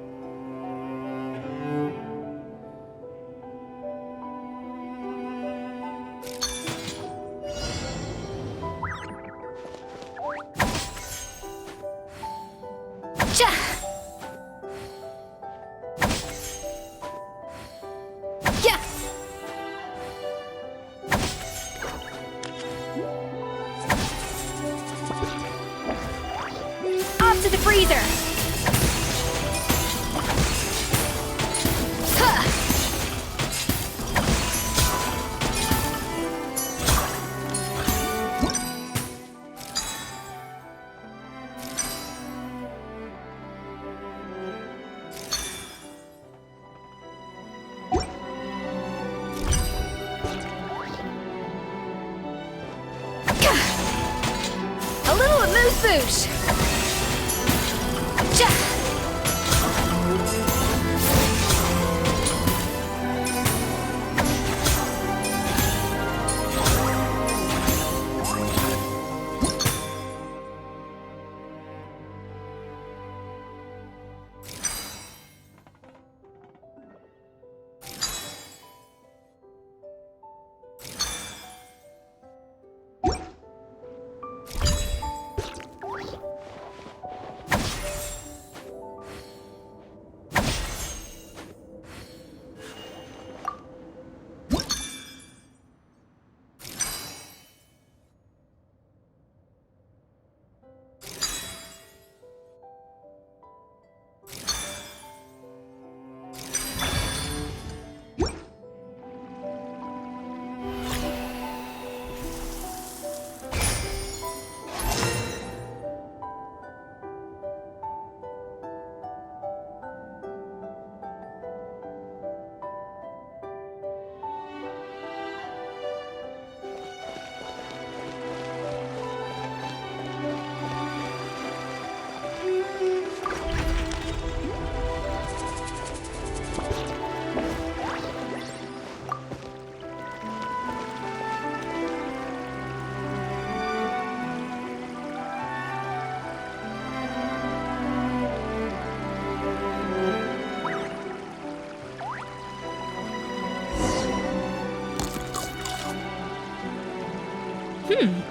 moose-boosh!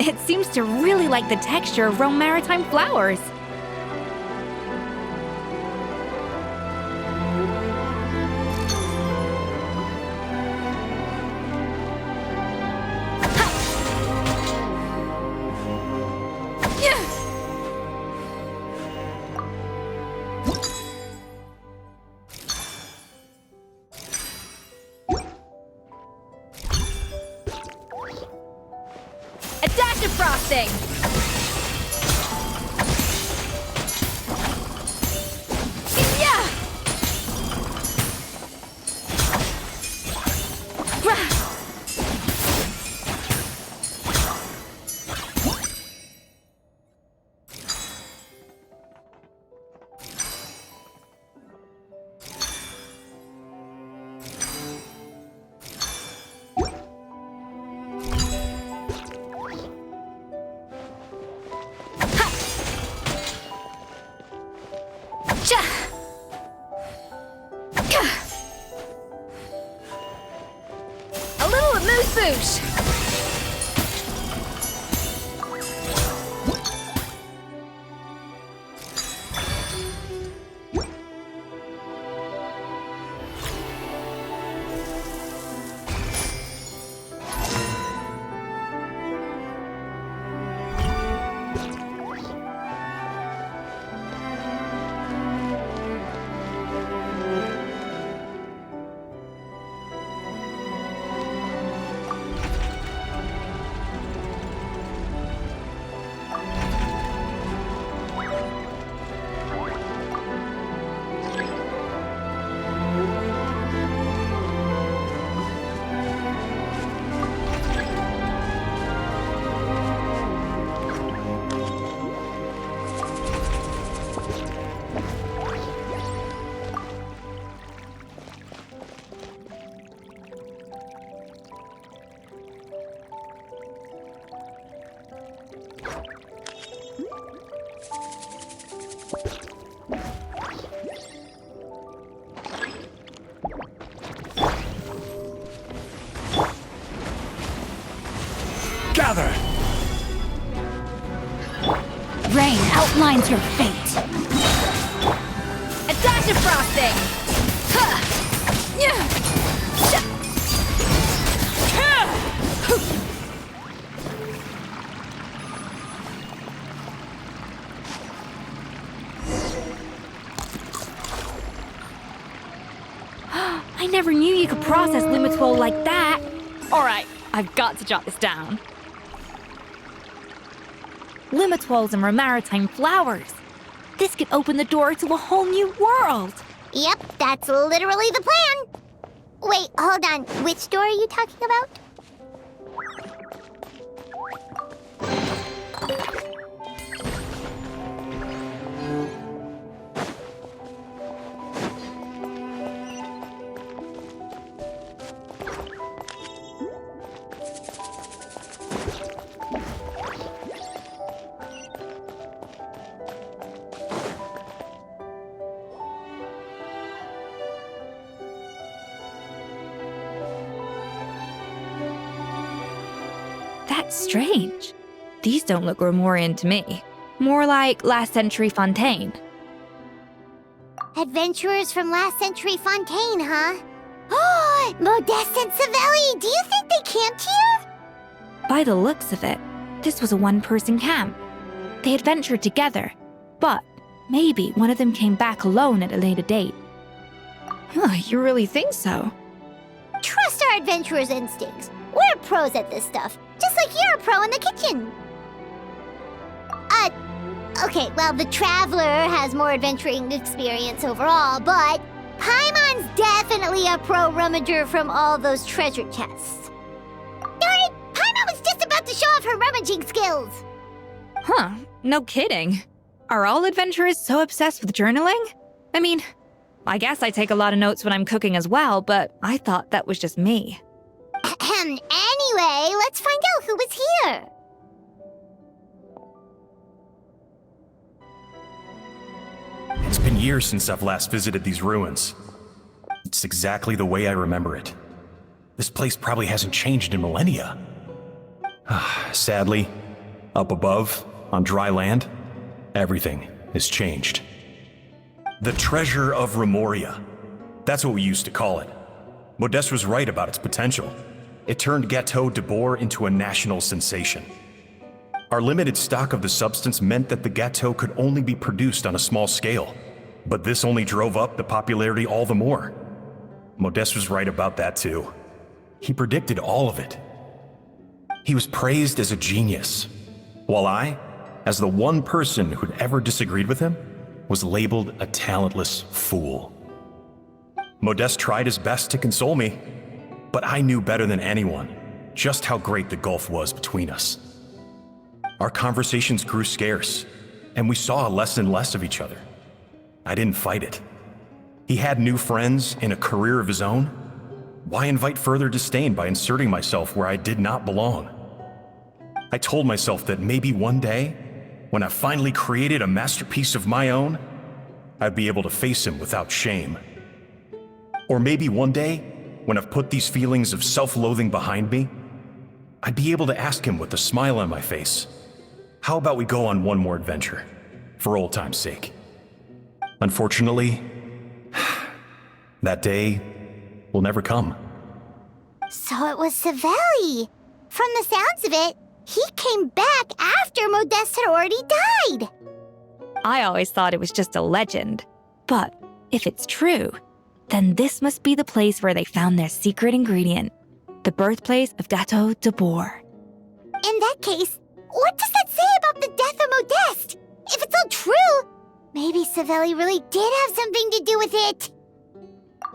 It seems to really like the texture of Rome Maritime flowers. A dash of frosting! Yeah! A little amuse-bouche! Gather! Rain outlines your fate. A dash of frosting! Huh. Yeah. I never knew you could process Limitwol like that. All right, I've got to jot this down. Limitwols and Maritime flowers. This could open the door to a whole new world. Yep, that's literally the plan. Wait, hold on. Which door are you talking about? Strange. These don't look Romorian to me. More like last century Fontaine. Adventurers from last century Fontaine, huh? Oh, Modeste and Savelli, do you think they camped here? By the looks of it, this was a one-person camp. They adventured together, but maybe one of them came back alone at a later date. You really think so? Trust our adventurers' instincts. We're pros at this stuff, just like you're a pro in the kitchen. Okay, well, the Traveler has more adventuring experience overall, but Paimon's definitely a pro rummager from all those treasure chests. Darn it! Paimon was just about to show off her rummaging skills! Huh, no kidding. Are all adventurers so obsessed with journaling? I mean, I guess I take a lot of notes when I'm cooking as well, but I thought that was just me. Anyway, let's find out who was here. It's been years since I've last visited these ruins. It's exactly the way I remember it. This place probably hasn't changed in millennia. Sadly, up above, on dry land, everything has changed. The treasure of Remoria. That's what we used to call it. Modeste was right about its potential. It turned Gâteau de Bourg into a national sensation. Our limited stock of the substance meant that the gâteau could only be produced on a small scale, but this only drove up the popularity all the more. Modeste was right about that too. He predicted all of it. He was praised as a genius, while I, as the one person who'd ever disagreed with him, was labeled a talentless fool. Modeste tried his best to console me, but I knew better than anyone just how great the gulf was between us. Our conversations grew scarce, and we saw less and less of each other. I didn't fight it. He had new friends and a career of his own. Why invite further disdain by inserting myself where I did not belong? I told myself that maybe one day, when I finally created a masterpiece of my own, I'd be able to face him without shame. Or maybe one day, when I've put these feelings of self-loathing behind me, I'd be able to ask him with a smile on my face, how about we go on one more adventure, for old time's sake? Unfortunately, that day will never come. So it was Savelli. From the sounds of it, he came back after Modeste had already died. I always thought it was just a legend. But if it's true, then this must be the place where they found their secret ingredient, the birthplace of Gâteau de Bourg. In that case, what does that say about the death of Modeste? If it's all true, maybe Savelli really did have something to do with it.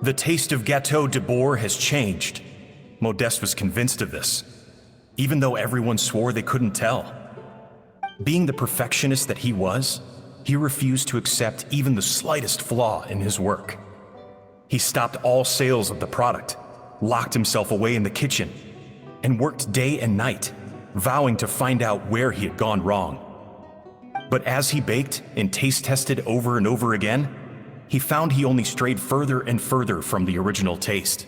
The taste of Gâteau de Bourg has changed. Modeste was convinced of this, even though everyone swore they couldn't tell. Being the perfectionist that he was, he refused to accept even the slightest flaw in his work. He stopped all sales of the product, locked himself away in the kitchen, and worked day and night, vowing to find out where he had gone wrong. But as he baked and taste tested over and over again, he found he only strayed further and further from the original taste.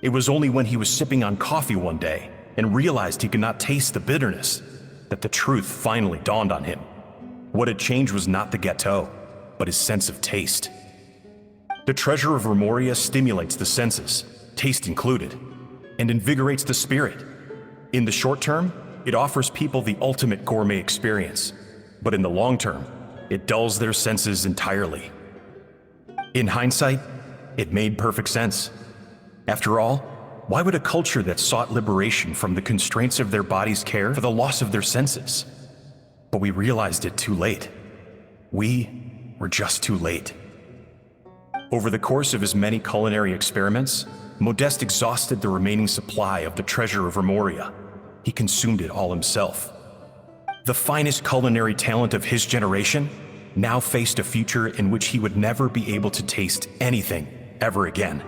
It was only when he was sipping on coffee one day and realized he could not taste the bitterness that the truth finally dawned on him. What had changed was not the gâteau, but his sense of taste. The treasure of Remoria stimulates the senses, taste included, and invigorates the spirit. In the short term, it offers people the ultimate gourmet experience, but in the long term, it dulls their senses entirely. In hindsight, it made perfect sense. After all, why would a culture that sought liberation from the constraints of their bodies care for the loss of their senses? But we realized it too late. We were just too late. Over the course of his many culinary experiments, Modeste exhausted the remaining supply of the treasure of Remoria. He consumed it all himself. The finest culinary talent of his generation now faced a future in which he would never be able to taste anything ever again.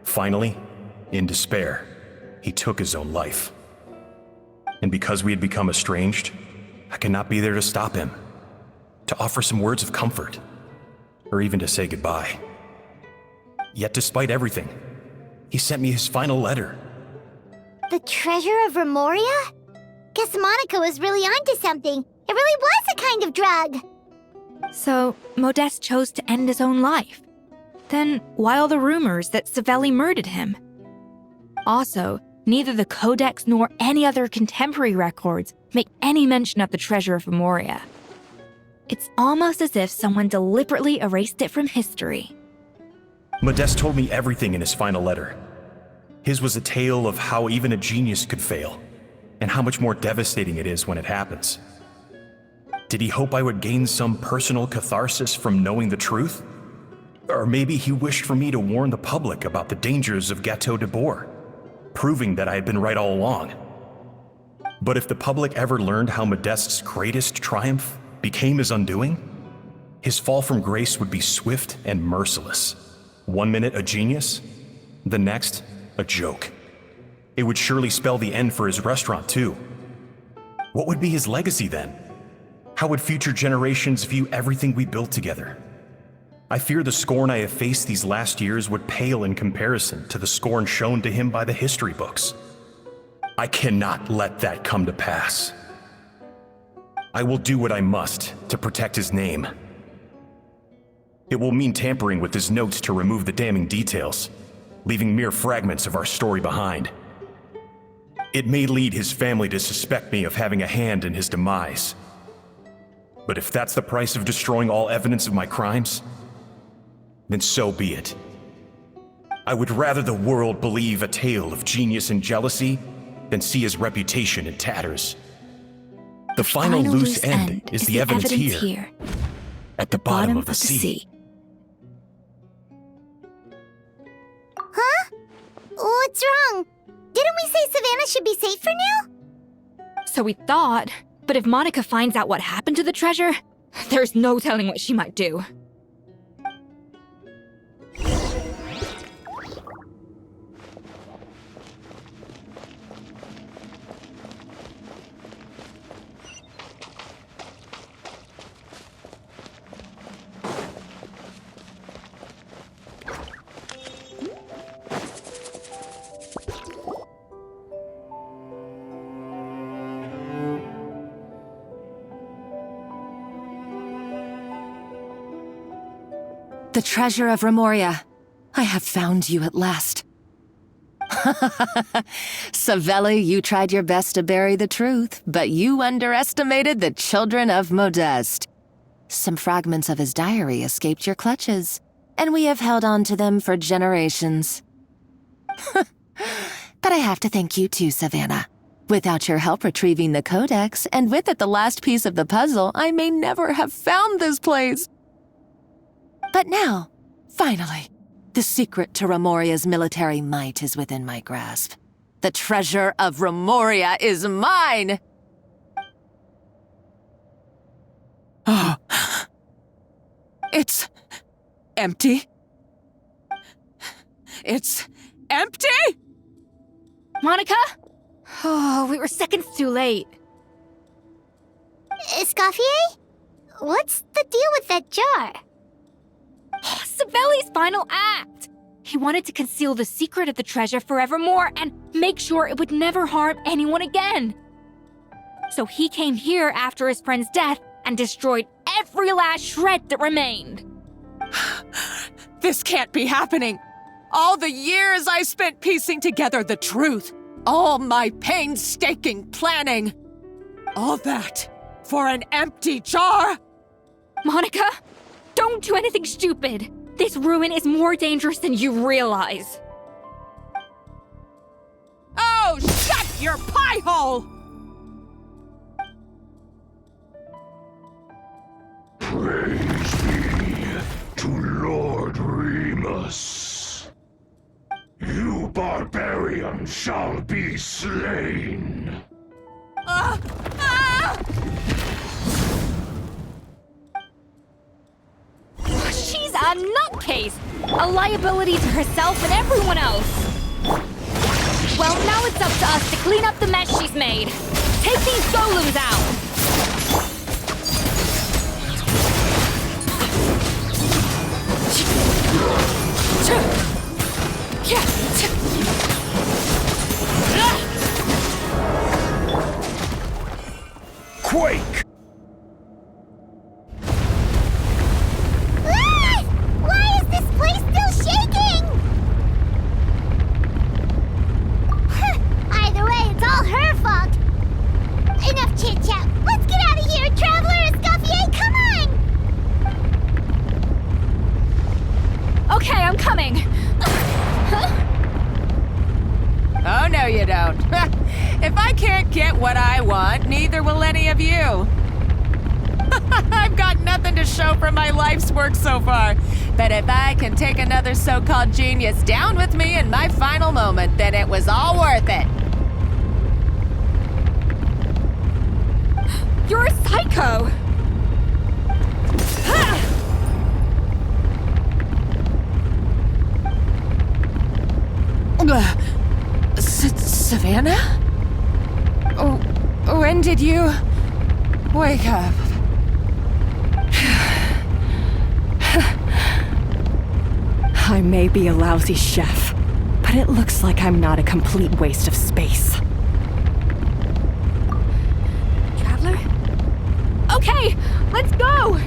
Finally, in despair, he took his own life. And because we had become estranged, I could not be there to stop him, to offer some words of comfort, or even to say goodbye. Yet despite everything, he sent me his final letter. The treasure of Remoria? Guess Monica was really onto something. It really was a kind of drug. So, Modeste chose to end his own life. Then, why all the rumors that Savelli murdered him? Also, neither the Codex nor any other contemporary records make any mention of the treasure of Remoria. It's almost as if someone deliberately erased it from history. Modeste told me everything in his final letter. His was a tale of how even a genius could fail, and how much more devastating it is when it happens. Did he hope I would gain some personal catharsis from knowing the truth? Or maybe he wished for me to warn the public about the dangers of Gâteau de Bourg, proving that I had been right all along. But if the public ever learned how Modeste's greatest triumph became his undoing, his fall from grace would be swift and merciless. 1 minute a genius, the next a joke. It would surely spell the end for his restaurant too. What would be his legacy then? How would future generations view everything we built together? I fear the scorn I have faced these last years would pale in comparison to the scorn shown to him by the history books. I cannot let that come to pass. I will do what I must to protect his name. It will mean tampering with his notes to remove the damning details, leaving mere fragments of our story behind. It may lead his family to suspect me of having a hand in his demise. But if that's the price of destroying all evidence of my crimes, then so be it. I would rather the world believe a tale of genius and jealousy than see his reputation in tatters. The final loose end is the evidence here, at the bottom of the sea. Huh? What's wrong? Didn't we say Savannah should be safe for now? So we thought, but if Monica finds out what happened to the treasure, there's no telling what she might do. The treasure of Remoria. I have found you at last. Savelli, you tried your best to bury the truth, but you underestimated the children of Modeste. Some fragments of his diary escaped your clutches, and we have held on to them for generations. But I have to thank you too, Savannah. Without your help retrieving the Codex, and with it the last piece of the puzzle, I may never have found this place. But now, finally, the secret to Remoria's military might is within my grasp. The treasure of Remoria is mine! Oh. It's empty? It's empty? Monica? Oh, we were seconds too late. Escoffier? What's the deal with that jar? Savelli's final act! He wanted to conceal the secret of the treasure forevermore and make sure it would never harm anyone again. So he came here after his friend's death and destroyed every last shred that remained. This can't be happening. All the years I spent piecing together the truth. All my painstaking planning. All that for an empty jar? Monica, don't do anything stupid. This ruin is more dangerous than you realize. Oh, shut your pie hole! Praise be to Lord Remus. You barbarian shall be slain. She's a nutcase! A liability to herself and everyone else! Well, now it's up to us to clean up the mess she's made. Take these golems out! No, you don't. If I can't get what I want, neither will any of you. I've got nothing to show for my life's work so far. But if I can take another so-called genius down with me in my final moment, then it was all worth it. You're a psycho! Savannah? Oh, when did you wake up? I may be a lousy chef, but it looks like I'm not a complete waste of space. Traveler? Okay, let's go!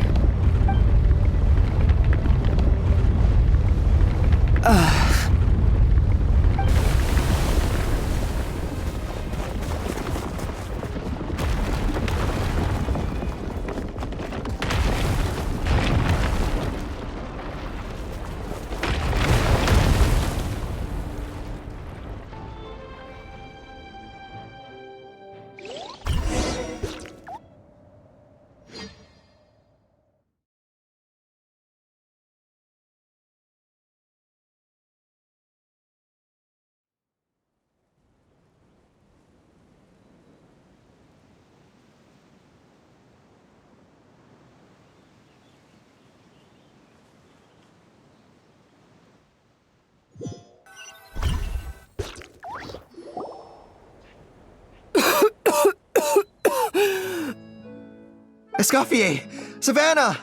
Escoffie! Savannah!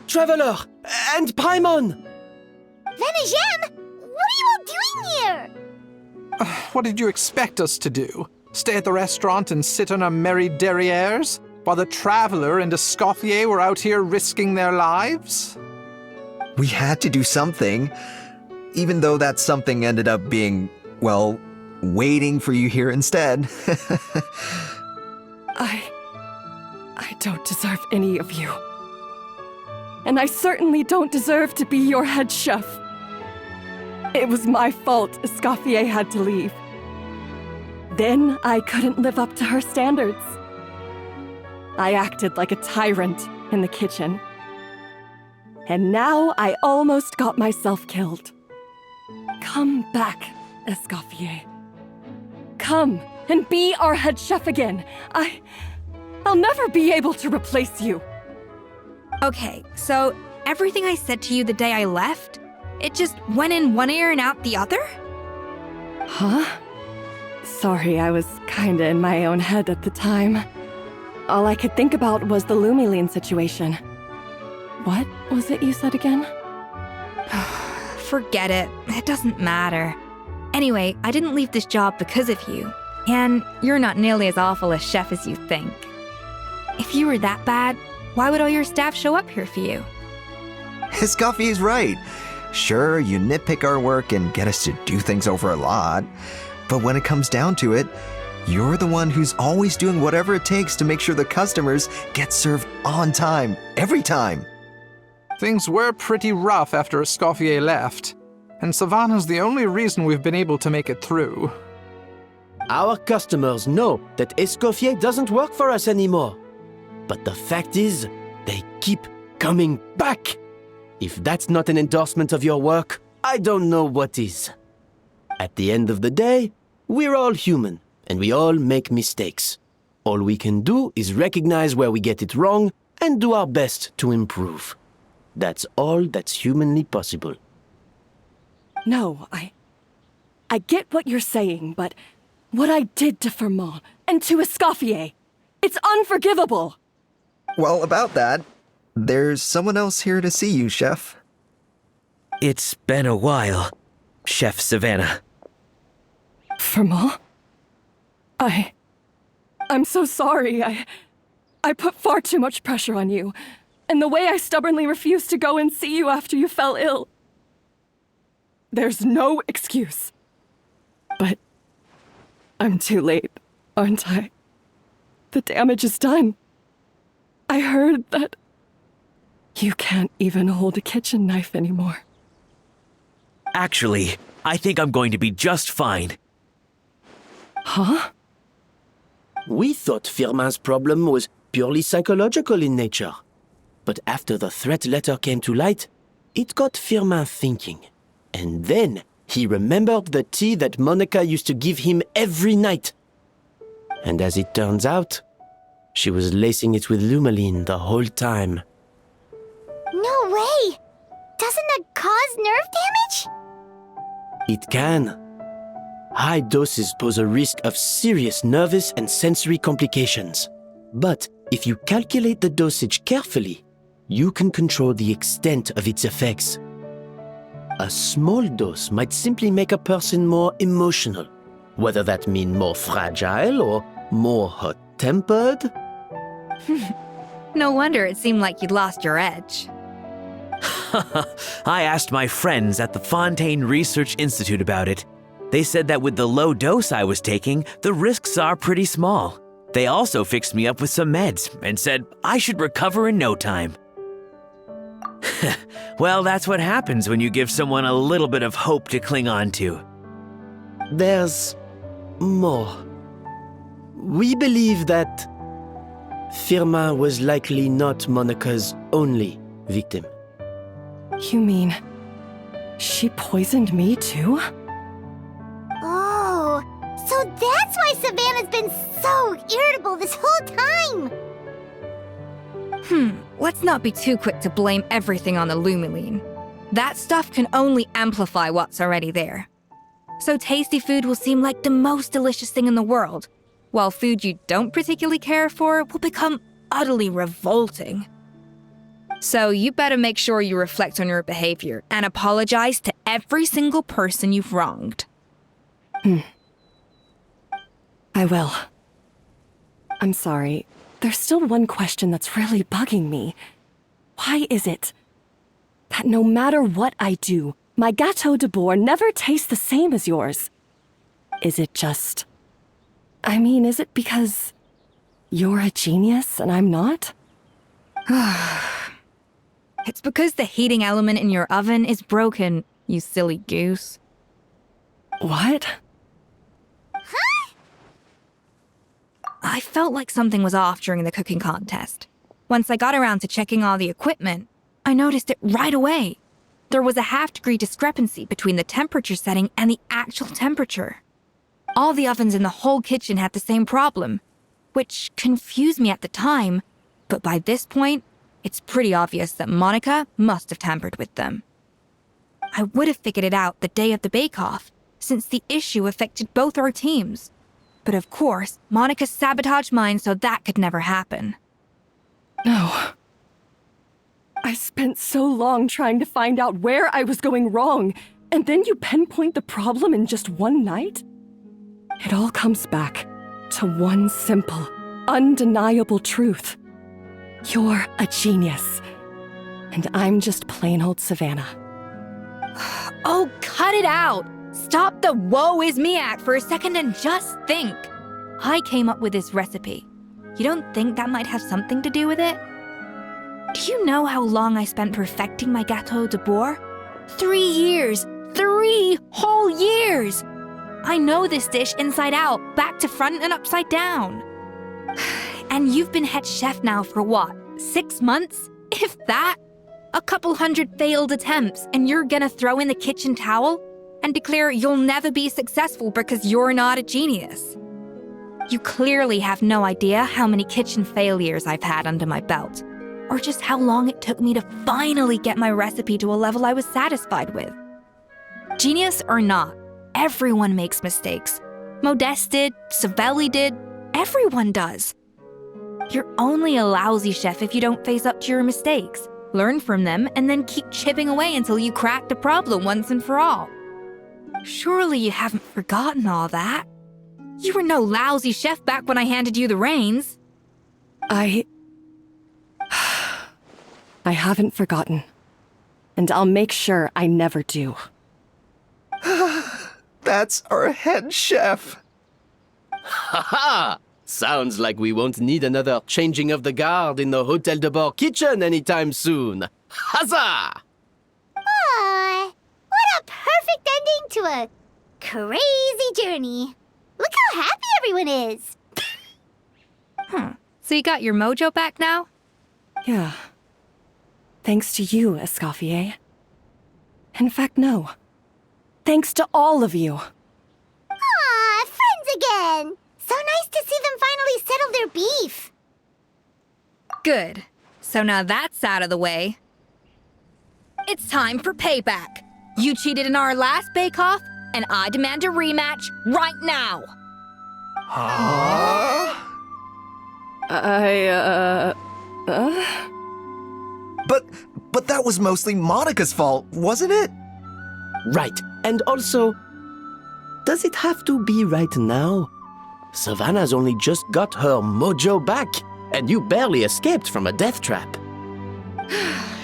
Traveler! And Paimon! Venejem, what are you all doing here? What did you expect us to do? Stay at the restaurant and sit on our merry derrieres while the Traveler and Escoffie were out here risking their lives? We had to do something, even though that something ended up being, well, waiting for you here instead. I don't deserve any of you. And I certainly don't deserve to be your head chef. It was my fault Escoffie had to leave. Then I couldn't live up to her standards. I acted like a tyrant in the kitchen. And now I almost got myself killed. Come back, Escoffie. Come and be our head chef again. I'll never be able to replace you. Okay, so everything I said to you the day I left, it just went in one ear and out the other? Huh? Sorry, I was kinda in my own head at the time. All I could think about was the Lumiline situation. What was it you said again? Forget it. It doesn't matter. Anyway, I didn't leave this job because of you. And you're not nearly as awful a chef as you think. If you were that bad, why would all your staff show up here for you? Escoffie is right. Sure, you nitpick our work and get us to do things over a lot. But when it comes down to it, you're the one who's always doing whatever it takes to make sure the customers get served on time, every time. Things were pretty rough after Escoffie left, and Savannah's the only reason we've been able to make it through. Our customers know that Escoffie doesn't work for us anymore. But the fact is, they keep coming back. If that's not an endorsement of your work, I don't know what is. At the end of the day, we're all human, and we all make mistakes. All we can do is recognize where we get it wrong and do our best to improve. That's all that's humanly possible. No, I get what you're saying, but what I did to Fermont and to Escoffie, it's unforgivable. Well, about that, there's someone else here to see you, Chef. It's been a while, Chef Savannah. Fermont? I'm so sorry. I put far too much pressure on you. And the way I stubbornly refused to go and see you after you fell ill. There's no excuse. But I'm too late, aren't I? The damage is done. I heard that you can't even hold a kitchen knife anymore. Actually, I think I'm going to be just fine. Huh? We thought Firmin's problem was purely psychological in nature. But after the threat letter came to light, it got Firmin thinking. And then he remembered the tea that Monica used to give him every night. And as it turns out, she was lacing it with Lumaline the whole time. No way! Doesn't that cause nerve damage? It can. High doses pose a risk of serious nervous and sensory complications. But if you calculate the dosage carefully, you can control the extent of its effects. A small dose might simply make a person more emotional, whether that means more fragile or more hot-tempered. No wonder it seemed like you'd lost your edge. I asked my friends at the Fontaine Research Institute about it. They said that with the low dose I was taking, the risks are pretty small. They also fixed me up with some meds and said I should recover in no time. Well, that's what happens when you give someone a little bit of hope to cling on to. There's more. We believe that Firmin was likely not Monica's only victim. You mean she poisoned me too? Oh, so that's why Savannah's been so irritable this whole time! Let's not be too quick to blame everything on the Lumaline. That stuff can only amplify what's already there. So tasty food will seem like the most delicious thing in the world, while food you don't particularly care for will become utterly revolting. So you better make sure you reflect on your behavior and apologize to every single person you've wronged. I will. I'm sorry. There's still one question that's really bugging me. Why is it that no matter what I do, my Gâteau de Bourg never tastes the same as yours? Is it just... is it because you're a genius and I'm not? It's because the heating element in your oven is broken, you silly goose. What? I felt like something was off during the cooking contest. Once I got around to checking all the equipment, I noticed it right away. There was a half-degree discrepancy between the temperature setting and the actual temperature. All the ovens in the whole kitchen had the same problem, which confused me at the time, but by this point, it's pretty obvious that Monica must have tampered with them. I would have figured it out the day of the bake-off, since the issue affected both our teams. But of course, Monica sabotaged mine so that could never happen. No. I spent so long trying to find out where I was going wrong, and then you pinpoint the problem in just one night? It all comes back to one simple, undeniable truth. You're a genius, and I'm just plain old Savannah. Oh, cut it out! Stop the woe is me act for a second and just think. I came up with this recipe. You don't think that might have something to do with it? Do you know how long I spent perfecting my Gâteau de Bourg? 3 years! 3 whole years! I know this dish inside out, back to front and upside down. And you've been head chef now for what, 6 months? If that? A couple hundred failed attempts, and you're gonna throw in the kitchen towel? And declare you'll never be successful because you're not a genius. You clearly have no idea how many kitchen failures I've had under my belt, or just how long it took me to finally get my recipe to a level I was satisfied with. Genius or not, everyone makes mistakes. Modeste did, Savelli did, everyone does. You're only a lousy chef if you don't face up to your mistakes, learn from them, and then keep chipping away until you crack the problem once and for all. Surely you haven't forgotten all that. You were no lousy chef back when I handed you the reins. I haven't forgotten. And I'll make sure I never do. That's our head chef. Ha ha! Sounds like we won't need another changing of the guard in the Hôtel de Bord kitchen anytime soon. Huzzah! What a perfect ending to a crazy journey. Look how happy everyone is. So you got your mojo back now? Yeah. Thanks to you, Escoffie. In fact, no. Thanks to all of you. Aw, friends again. So nice to see them finally settle their beef. Good. So now that's out of the way. It's time for payback. You cheated in our last bake-off, and I demand a rematch right now. But that was mostly Monica's fault, wasn't it? Right. And also, does it have to be right now? Savannah's only just got her mojo back, and you barely escaped from a death trap.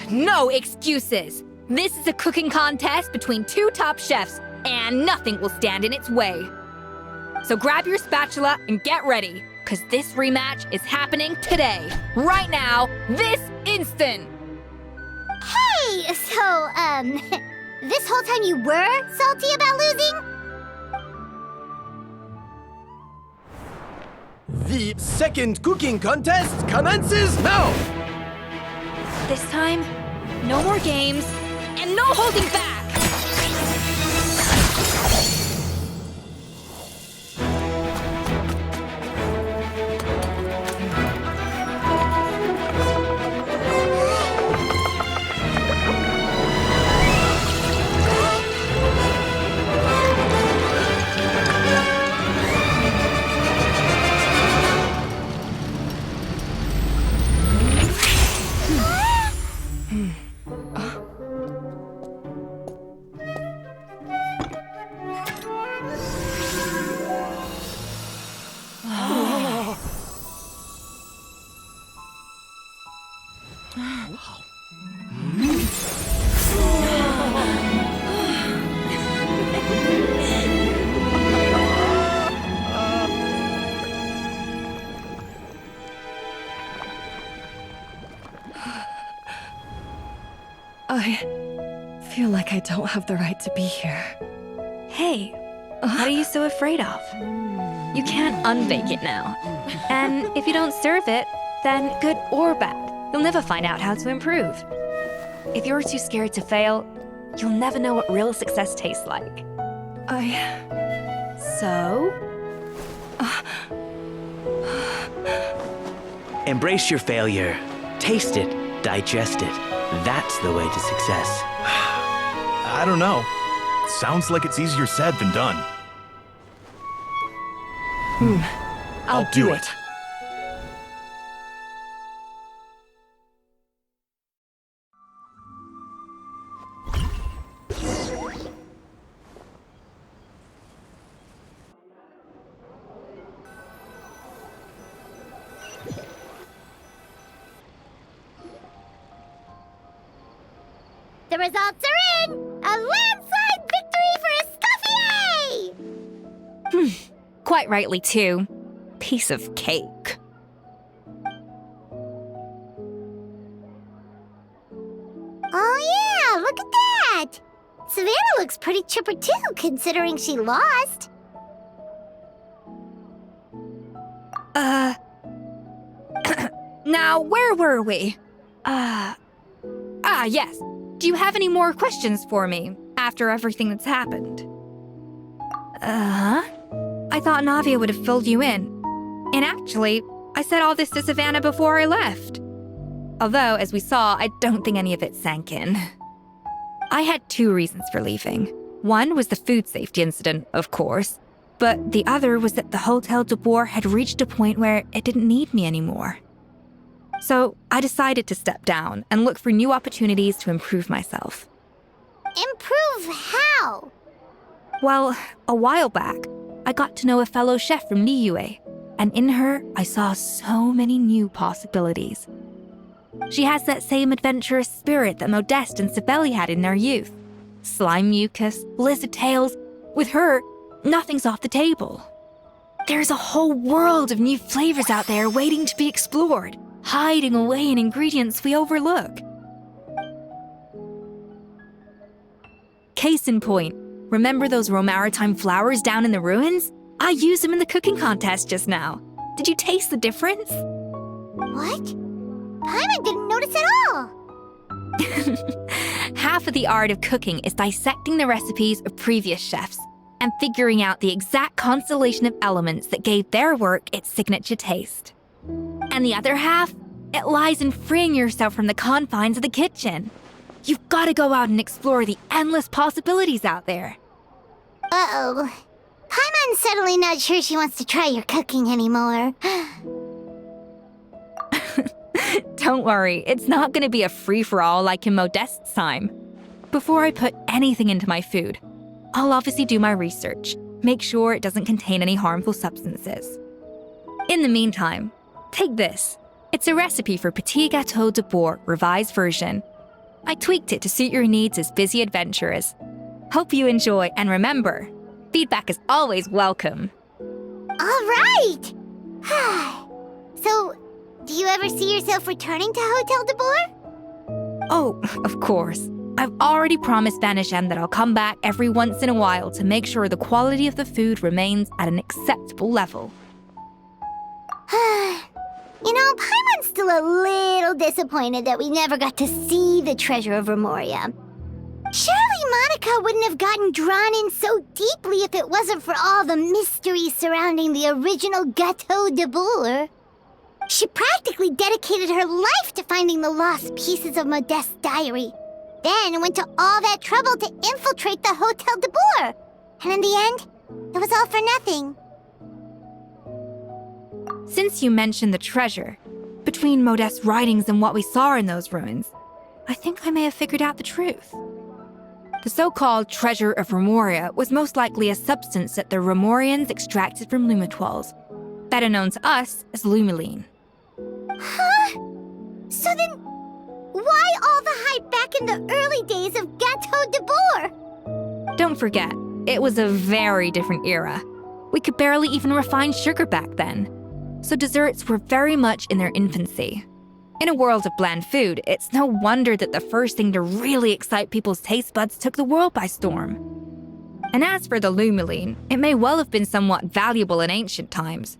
No excuses. This is a cooking contest between two top chefs, and nothing will stand in its way. So grab your spatula and get ready, because this rematch is happening today, right now, this instant. Hey, so, this whole time you were salty about losing? The second cooking contest commences now! This time, no more games, and no holding back! I feel like I don't have the right to be here. Hey, what are you so afraid of? You can't unbake it now. And if you don't serve it, then good or bad, you'll never find out how to improve. If you're too scared to fail, you'll never know what real success tastes like. So? Embrace your failure. Taste it. Digest it. That's the way to success. I don't know. Sounds like it's easier said than done. I'll do it. The results are in! A landslide victory for Escoffie! Quite rightly, too. Piece of cake. Oh yeah, look at that! Savannah looks pretty chipper too, considering she lost. Now, where were we? Yes. Do you have any more questions for me after everything that's happened? I thought Navia would have filled you in. And actually, I said all this to Savannah before I left. Although, as we saw, I don't think any of it sank in. I had two reasons for leaving. One was the food safety incident, of course, but the other was that the Hotel de Boer had reached a point where it didn't need me anymore. So I decided to step down and look for new opportunities to improve myself. Improve how? Well, a while back, I got to know a fellow chef from Liyue, and in her, I saw so many new possibilities. She has that same adventurous spirit that Modeste and Sibeli had in their youth. Slime mucus, lizard tails. With her, nothing's off the table. There's a whole world of new flavors out there waiting to be explored, hiding away in ingredients we overlook. Case in point, Remember those Romaritime flowers down in the ruins? I used them in the cooking contest just now. Did you taste the difference? What? Paimon didn't notice at all. Half of the art of cooking is dissecting the recipes of previous chefs and figuring out the exact constellation of elements that gave their work its signature taste. And the other half, it lies in freeing yourself from the confines of the kitchen. You've got to go out and explore the endless possibilities out there. Uh-oh. Paimon's suddenly not sure she wants to try your cooking anymore. Don't worry, it's not going to be a free-for-all like in Modeste's time. Before I put anything into my food, I'll obviously do my research, make sure it doesn't contain any harmful substances. In the meantime, take this. It's a recipe for Petit Gâteau de Bourg revised version. I tweaked it to suit your needs as busy adventurers. Hope you enjoy, and remember, feedback is always welcome. All right! So, do you ever see yourself returning to Hotel de Bourg? Oh, of course. I've already promised Vanishem that I'll come back every once in a while to make sure the quality of the food remains at an acceptable level. You know, Paimon's still a little disappointed that we never got to see the treasure of Remoria. Surely Monica wouldn't have gotten drawn in so deeply if it wasn't for all the mystery surrounding the original Gâteau de Bourg. She practically dedicated her life to finding the lost pieces of Modeste's diary, then went to all that trouble to infiltrate the Hotel de Bourg. And in the end, it was all for nothing. Since you mentioned the treasure, between Modeste's writings and what we saw in those ruins, I think I may have figured out the truth. The so-called treasure of Remoria was most likely a substance that the Remorians extracted from lumitoiles, better known to us as lumiline. Huh? So then, why all the hype back in the early days of Gâteau de Bourg? Don't forget, it was a very different era. We could barely even refine sugar back then, so desserts were very much in their infancy. In a world of bland food, it's no wonder that the first thing to really excite people's taste buds took the world by storm. And as for the lumiline, it may well have been somewhat valuable in ancient times.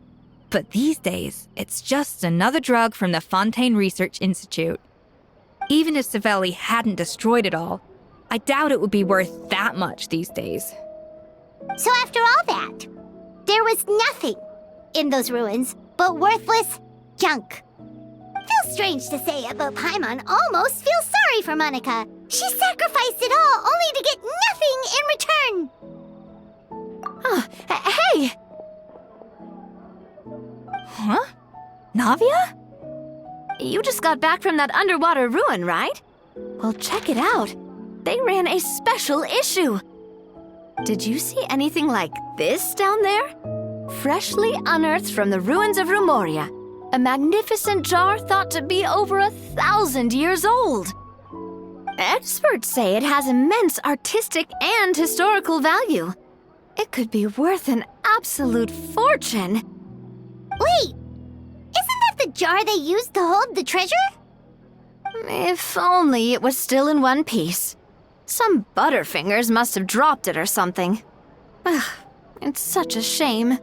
But these days, it's just another drug from the Fontaine Research Institute. Even if Savelli hadn't destroyed it all, I doubt it would be worth that much these days. So after all that, there was nothing in those ruins but worthless junk. Feels strange to say it, but Paimon almost feels sorry for Monica. She sacrificed it all only to get nothing in return. Hey! Huh? Navia? You just got back from that underwater ruin, right? Well, check it out. They ran a special issue. Did you see anything like this down there? Freshly unearthed from the ruins of Remoria. A magnificent jar thought to be over 1,000 years old. Experts say it has immense artistic and historical value. It could be worth an absolute fortune. Wait, isn't that the jar they used to hold the treasure? If only it was still in one piece. Some butterfingers must have dropped it or something. Ugh, it's such a shame.